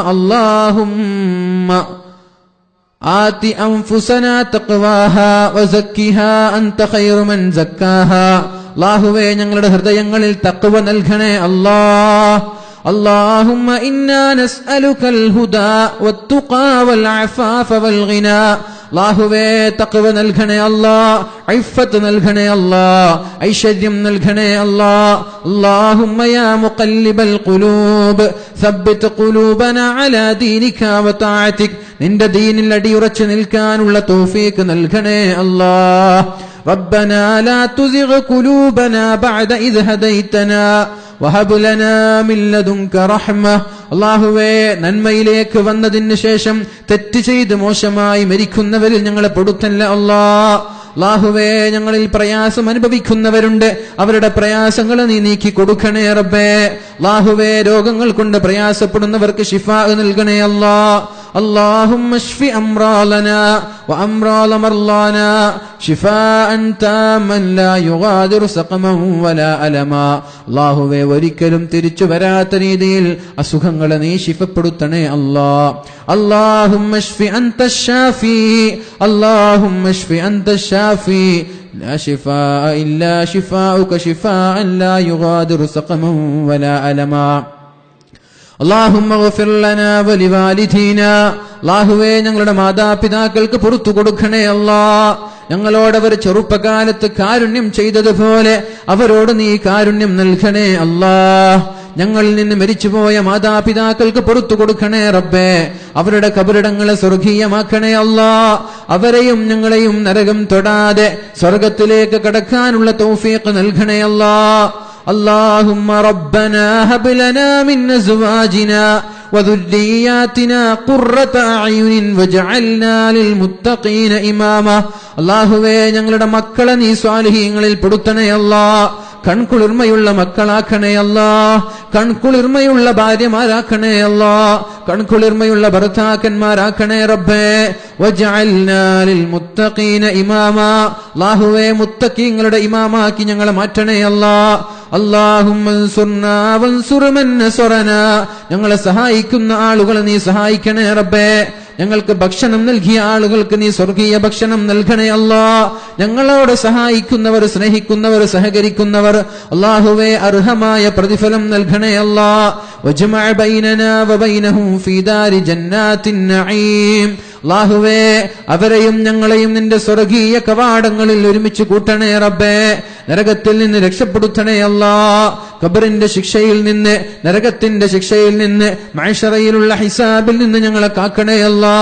آت أنفسنا تقواها وزكها أنت خير من زكاها. അല്ലാഹുവേ, ഞങ്ങളുടെ ഹൃദയങ്ങളിൽ തഖ്വ നൽകണേ അല്ലാഹ്. اللهم إنا نسألك الهدى والتقى والعفاف والغنى. അല്ലാഹുവേ, തഖ്വ നൽകണേ അല്ലാഹ്. ഇഫ്ഫത്ത് നൽകണേ അല്ലാഹ്. ഐശ്വര്യം നൽകണേ അല്ലാഹ്. اللهم يا مقلب القلوب ثبت قلوبنا على دينك وطاعتك. നിന്റെ ദീനിൽ അടിയുറച്ചു നിൽക്കാനുള്ള തൗഫീഖ് നൽകണേ അല്ലാഹ്. ربنا لا تزغ قلوبنا بعد إذ هديتنا وهب لنا من لدنك رحمة. അല്ലാഹുവേ, നന്മയിലേക്ക് വന്നതിന് ശേഷം തെറ്റ് ചെയ്ത് മോശമായി മരിക്കുന്നവരിൽ ഞങ്ങളെ പെടുത്തല്ല അല്ലാഹ്. അല്ലാഹുവേ, ഞങ്ങളിൽ പ്രയാസം അനുഭവിക്കുന്നവരുണ്ട്, അവരുടെ പ്രയാസങ്ങൾ നീ നീക്കി കൊടുക്കണേ റബ്ബേ. അല്ലാഹുവേ, രോഗങ്ങൾ കൊണ്ട് പ്രയാസപ്പെടുന്നവർക്ക് ശിഫാ നൽകണേ അല്ലാഹ്. اللهم اشف أمراضنا وأمراض مرضانا شفاء تاما لا يغادر سقما ولا ألما. അല്ലാഹുവേ, ഒരിക്കലും തിരിച്ചു വരാത്ത രീതിയിൽ അസുഖങ്ങളെ നീ ശിഫപ്പെടുത്തണേ അല്ലാഹ്. اللهم اشف أنت الشافي اللهم اشف أنت الشافي لا شفاء إلا شفاؤك شفاء لا يغادر سقما ولا ألما. اللهم اغفر لنا ولوالدينا. അല്ലാഹുവേ, ഞങ്ങളുടെ മാതാപിതാക്കൾക്ക് പുറത്തു കൊടുക്കണേ അല്ലാഹ്. ഞങ്ങളോട് അവർ ചെറുപ്പകാലത്ത് കാരുണ്യം ചെയ്തതുപോലെ അവരോട് നീ കാരുണ്യം നൽകണേ അല്ലാഹ്. ഞങ്ങളിൽ നിന്ന് മരിച്ചുപോയ മാതാപിതാക്കൾക്ക് പുറത്തു കൊടുക്കണേ റബ്ബേ. അവരുടെ കബറിടങ്ങളെ സ്വർഗീയമാക്കണേ അല്ലാഹ്. അവരെയും ഞങ്ങളെയും നരകം തൊടാതെ സ്വർഗത്തിലേക്ക് കടക്കാനുള്ള തൗഫീഖ് നൽകണേ അല്ലാഹ്. اللهم ربنا هب لنا من أزواجنا وذرياتنا قرة أعين واجعلنا للمتقين إماما. അല്ലാഹുവേ, ഞങ്ങളുടെ മക്കളെ നീ സ്വാലിഹീങ്ങളിൽ പെടുത്തണേ അല്ലാ. കൺകുളിർമയുള്ള മക്കളാക്കണേ അല്ലാ. കൺകുളിർമയുള്ള ഭാര്യമാരാക്കണേ അല്ലാ. കൺകുളിർമയുള്ള ഭർത്താക്കന്മാരാക്കണേ റബ്ബേ. വജഅൽനാ ലിൽമുത്തഖീന ഇമാമാ. അല്ലാഹുവേ, മുത്തഖീങ്ങളുടെ ഇമാമാക്കി ഞങ്ങളെ മാറ്റണേ അല്ലാ. അല്ലാഹുമ്മ അൻസുർനാ വൻസുർ മൻ നസറനാ. ഞങ്ങളെ സഹായിക്കുന്ന ആളുകളെ നീ സഹായിക്കണേ റബ്ബേ. ഞങ്ങൾക്ക് ഭക്ഷണം നൽകിയ ആളുകൾക്ക് നീ സ്വർഗീയ ഭക്ഷണം നൽകണേ അല്ലാ. ഞങ്ങളോട് സഹായിക്കുന്നവർ, സ്നേഹിക്കുന്നവർ, സഹകരിക്കുന്നവർ അല്ലാഹുവേ അർഹമായ പ്രതിഫലം നൽകണേ അല്ലാ. വജ്മഅ ബൈനനാ വബൈനഹും ഫീ ദാരി ജന്നാത്തിൻ നഈം. അല്ലാഹുവേ, അവരെയും ഞങ്ങളെയും നിന്റെ സ്വർഗീയ കവാടങ്ങളിൽ ഒരുമിച്ച് കൂട്ടണേ റബ്ബേ. നരകത്തിൽ നിന്ന് രക്ഷപ്പെടുത്തണേ അല്ലാ. ഖബറിന്റെ ശിക്ഷയിൽ നിന്ന്, നരകത്തിന്റെ ശിക്ഷയിൽ നിന്ന്, മഅ്ശറയിലുള്ള ഹിസാബിൽ നിന്ന് ഞങ്ങളെ കാക്കണേ അല്ലാ.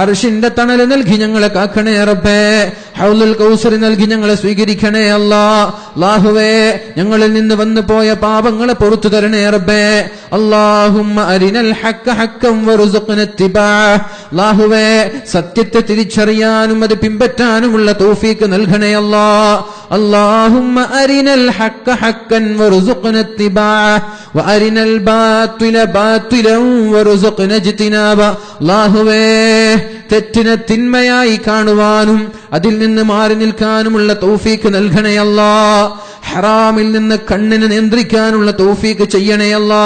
അർശിന്റെ തണൽ നൽകി ഞങ്ങളെ കാക്കണേ റബ്ബേ. ഹൗലുൽ കൗസർ നൽകി ഞങ്ങളെ സ്വീകരിക്കണേ അല്ലാ. അല്ലാഹുവേ, ഞങ്ങളിൽ നിന്ന് വന്നു പോയ പാപങ്ങളെ പുറത്തു തരണേ റബ്ബേ. അല്ലാഹുമ്മ അരിനൽ ഹഖ്ക ഹഖ്കം വറുസുഖ്ന ഇത്തിബാഅഹ്. അല്ലാഹുവേ, സത്യത്തെ തിരിച്ചറിയാനും അത് പിൻപറ്റാനുമുള്ള തൗഫീഖ് നൽകണേ അല്ലാ. اللهم أرنا الحق حقا وارزقنا اتباعه وأرنا الباطل باطلا وارزقنا اجتنابه. അല്ലാഹുവേ, തെറ്റിനെ തിന്മയായി കാണുവാനും അതിൽ നിന്ന് മാറി നിൽക്കാനുമുള്ള തൗഫീഖ് നൽകണേ അല്ലാ. ഹറാമിൽ നിന്ന് കണ്ണിനെ നിയന്ത്രിക്കാനുള്ള തൗഫീഖ് ചെയ്യണേ അല്ലാ.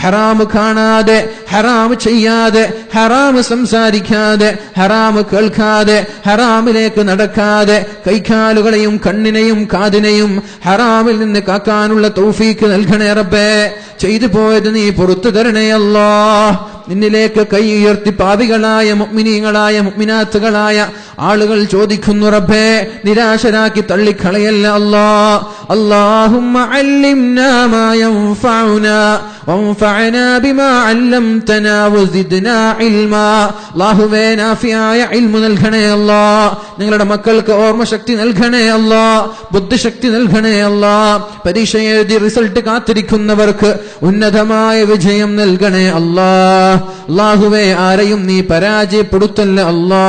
ഹറാം കാണാതെ, ഹറാം ചെയ്യാതെ, ഹറാം സംസാരിക്കാതെ, ഹറാം കേൾക്കാതെ, ഹറാമിലേക്ക് നടക്കാതെ, കൈകാലുകളെയും കണ്ണിനെയും കാതിനെയും ഹറാമിൽ നിന്ന് കാക്കാനുള്ള തൗഫീഖ് നൽകണേ റബ്ബേ. ചെയ്തു പോയത് നീ പുറത്തു തരണേ അല്ലാ. നിന്നിലേക്ക് കൈ ഉയർത്തി പാപികളായ മുഅ്മിനീങ്ങളായ മുഅ്മിനാത്തുകളായ ആളുകൾ ചോദിക്കുന്നു റബ്ബേ, നിരാശരാക്കി തള്ളിക്കളയല്ല അല്ലാ. അല്ലാഹുമ്മ അല്ലിംനാ മാ യൻഫഉനാ വൻഫഅനാ ബിമാ അല്ലംതനാ വസിദ്നാ ഇൽമാ. അല്ലാഹുവേ, നാഫിയായ ഇൽമു നൽകണേ അല്ലാ. നിങ്ങളുടെ മക്കൾക്ക് ഓർമ്മശക്തി നൽകണേ അല്ലാ. ബുദ്ധിശക്തി നൽകണേ അല്ലാ. പരീക്ഷ എഴുതി റിസൾട്ട് കാത്തിരിക്കുന്നവർക്ക് ഉന്നതമായ വിജയം നൽകണേ അല്ലാ. അല്ലാഹുവേ, ആരെയും നീ പരാജയപ്പെടുത്തല്ല അല്ലാ.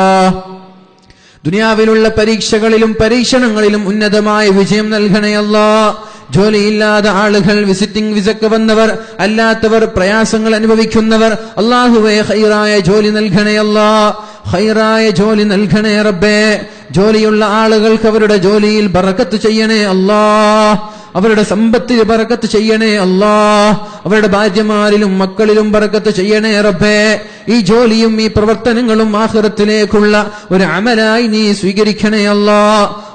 ദുനിയാവിലുള്ള പരീക്ഷകളിലും പരീക്ഷണങ്ങളിലും ഉന്നതമായ വിജയം നൽകണേ അല്ലാ. ജോലിയില്ലാത്ത ആളുകൾ, വിസിറ്റിംഗ് വിസക്ക് വന്നവർ, അല്ലാത്തവർ, പ്രയാസങ്ങൾ അനുഭവിക്കുന്നവർ, അല്ലാഹുവേ ഖൈറായ ജോലി നൽകണേ അല്ലാ. ഖൈറായ ജോലി നൽകണേ റബ്ബേ. ജോലിയുള്ള ആളുകൾക്ക് അവരുടെ ജോലിയിൽ ബറക്കത്ത് ചെയ്യണേ അല്ലാ. അവരുടെ സമ്പത്തിൽ ബറക്കത്ത് ചെയ്യണേ അല്ലാ. അവരുടെ ഭാര്യമാരിലും മക്കളിലും ബറക്കത്ത് ചെയ്യണേ റബ്ബേ. ഈ ജോലിയും ഈ പ്രവർത്തനങ്ങളും ആഖിറത്തിലേക്കുള്ള ഒരു അമലായി നീ സ്വീകരിക്കണേ അല്ലാ.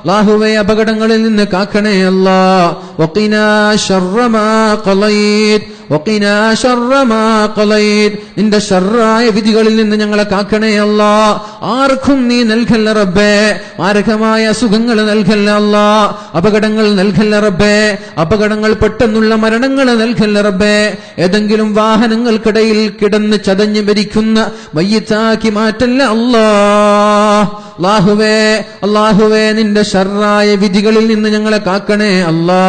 അല്ലാഹുവേ, അപകടങ്ങളിൽ നിന്ന് കാക്കണേ അല്ലാ. വഖിനാ ശർറ മാ ഖളൈത് വഖിനാ ശർറ മാ ഖളൈത്. നിന്റെ ശർറായ വിധികളിൽ നിന്ന് ഞങ്ങളെ കാക്കണേ അല്ലാ. ആർക്കും നീ നൽകല്ല റബ്ബേ. മാരകമായ അസുഖങ്ങൾ നൽകല്ല അല്ലാ. അപകടങ്ങൾ നൽകല്ല റബ്ബേ. അപകടങ്ങൾ, പെട്ടെന്നുള്ള മരണങ്ങൾ നൽകല്ല റബ്ബേ. ഏതെങ്കിലും വാഹനങ്ങൾക്കിടയിൽ കിടന്ന് ചതഞ്ഞ് മരിക്കുന്ന മയ്യിത്താക്കി മാറ്റല്ല അല്ലാ. അല്ലാഹുവേ, അല്ലാഹുവേ, നിന്റെ ശർറായ വിധികളിൽ നിന്ന് ഞങ്ങളെ കാക്കണേ അല്ലാ.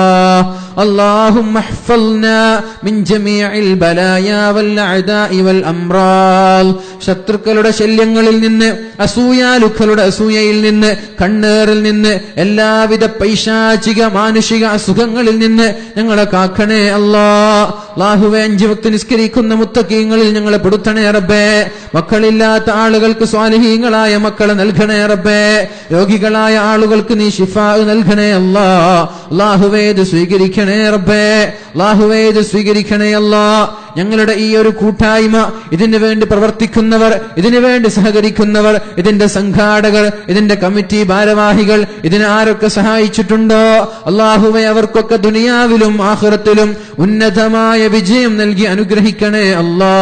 اللهم احفظنا من جميع البلايا والأعداء والأمراض. ശത്രുക്കളുടെ ശല്യങ്ങളിൽ നിന്ന്, അസൂയാലുക്കളുടെ അസൂയയിൽ നിന്ന്, കണ്ണേറിൽ നിന്ന്, എല്ലാവിധ പൈശാചിക മാനുഷിക അസുഖങ്ങളിൽ നിന്ന് ഞങ്ങളെ കാക്കണേ അല്ലാ. അല്ലാഹുവേ, 5 വക്ത് നിസ്കരിക്കുന്ന മുത്തഖീങ്ങളിൽ ഞങ്ങളെ പെടുത്തണേ റബ്ബേ. മക്കളില്ലാത്ത ആളുകൾക്ക് സ്വാലിഹീങ്ങളായ മക്കളെ നൽകണേ റബ്ബേ. രോഗികളായ ആളുകൾക്ക് നീ ശിഫാ നൽകണേ അല്ലാ. അല്ലാഹുവേ, ഇത് സ്വീകരിക്കണേ റബ്ബേ. അല്ലാഹുവേ, ഇത് സ്വീകരിക്കണേ അല്ലാ. ഞങ്ങളുടെ ഈ ഒരു കൂട്ടായ്മ, ഇതിനു വേണ്ടി പ്രവർത്തിക്കുന്നവർ, ഇതിനു വേണ്ടി സഹകരിക്കുന്നവർ, ഇതിന്റെ സംഘാടകർ, ഇതിന്റെ കമ്മിറ്റി ഭാരവാഹികൾ, ഇതിനെ ആരൊക്കെ സഹായിച്ചിട്ടുണ്ടോ അല്ലാഹുവേ, അവർക്കൊക്കെ ദുനിയാവിലും ആഖിറത്തിലും ഉന്നതമായ വിജയം നൽകി അനുഗ്രഹിക്കണേ അല്ലാ.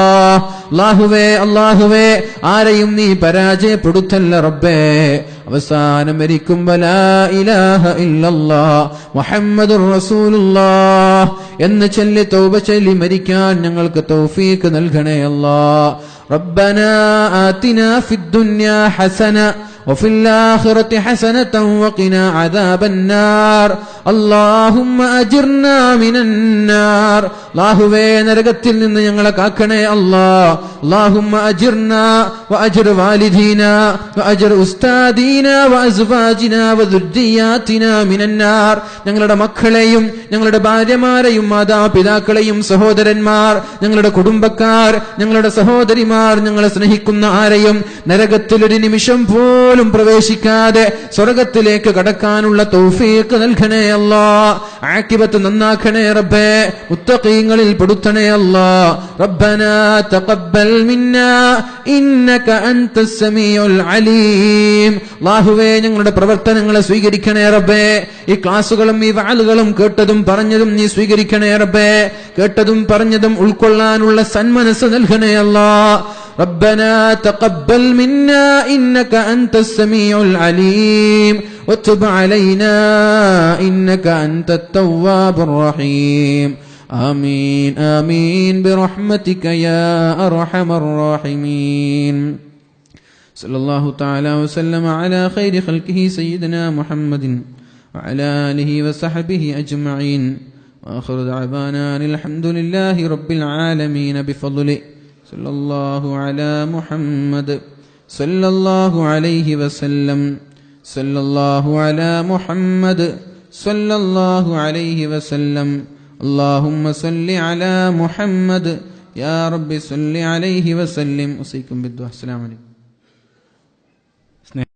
അല്ലാഹുവേ, അല്ലാഹുവേ, ആരെയും നീ പരാജയപ്പെടുത്തല്ല റബ്ബേ. അവസാനം മരിക്കുമ്പോൾ ലാ ഇലാഹ ഇല്ലല്ലാഹ് മുഹമ്മദുർ റസൂലുള്ളാഹ് എന്ന് ചൊല്ലി തൗബ ചൊല്ലി മരിക്കാൻ ഞങ്ങൾക്ക് തൗഫീഖ് നൽകണേ അല്ലാഹ്. റബ്ബനാ ആതിനാ ഫിദ്ദുനിയാ ഹസന وفي الآخرة حسنة وقنا عذاب النار اللهم أجرنا من النار അല്ലാഹുവേ നരകത്തിൽ നിന്ന് ഞങ്ങളെ കാക്കണേ അല്ലാഹ് اللهم أجرنا وأجر والدينا وأجر أستاذنا وأزواجنا وذرياتنا من النار ഞങ്ങളുടെ മക്കളെയും ഞങ്ങളുടെ ഭാര്യമാരെയും മാതാപിതാക്കളെയും സഹോദരന്മാർ ഞങ്ങളുടെ കുടുംബക്കാർ ഞങ്ങളുടെ സഹോദരിമാർ ഞങ്ങളെ സ്നേഹിക്കുന്ന ആരെയും നരകത്തിൽ ഒരു നിമിഷം പോലും പ്രവേശിക്കാതെ സ്വർഗ്ഗത്തിലേക്ക് കടക്കാനുള്ള തൗഫീഖ് നൽകണേ അല്ലാഹ് ആഖിബത്ത് നന്നാക്കണേ റബ്ബേ മുത്തഖീങ്ങളിൽ പെടുത്തണേ അല്ലാഹ് റബ്ബനാ തഖബ്ബൽ മിന്നാ ഇന്നക അൻതസ് സമീഉൽ അലീം അല്ലാഹുവേ ഞങ്ങളുടെ പ്രവർത്തനങ്ങളെ സ്വീകരിക്കണേ റബ്ബേ ഈ ക്ലാസുകളും ഈ വഅലുകളും കേട്ടതും പറഞ്ഞതും നീ സ്വീകരിക്കണേ റബ്ബേ കേട്ടതും പറഞ്ഞതും ഉൾക്കൊള്ളാനുള്ള സന്മനസ്സ് നൽകണേ അല്ലാഹ് ربنا تقبل منا إنك أنت السميع العليم وتب علينا إنك أنت التواب الرحيم آمين آمين برحمتك يا أرحم الراحمين صلى الله تعالى وسلم على خير خلقه سيدنا محمد وعلى آله وصحبه أجمعين وآخر دعوانا الحمد لله رب العالمين بفضله صلى الله على محمد صلى الله عليه وسلم صلى الله على محمد صلى الله عليه وسلم اللهم صل على محمد يا رب صل عليه وسلم. أوصيكم بالدعاء. السلام عليكم.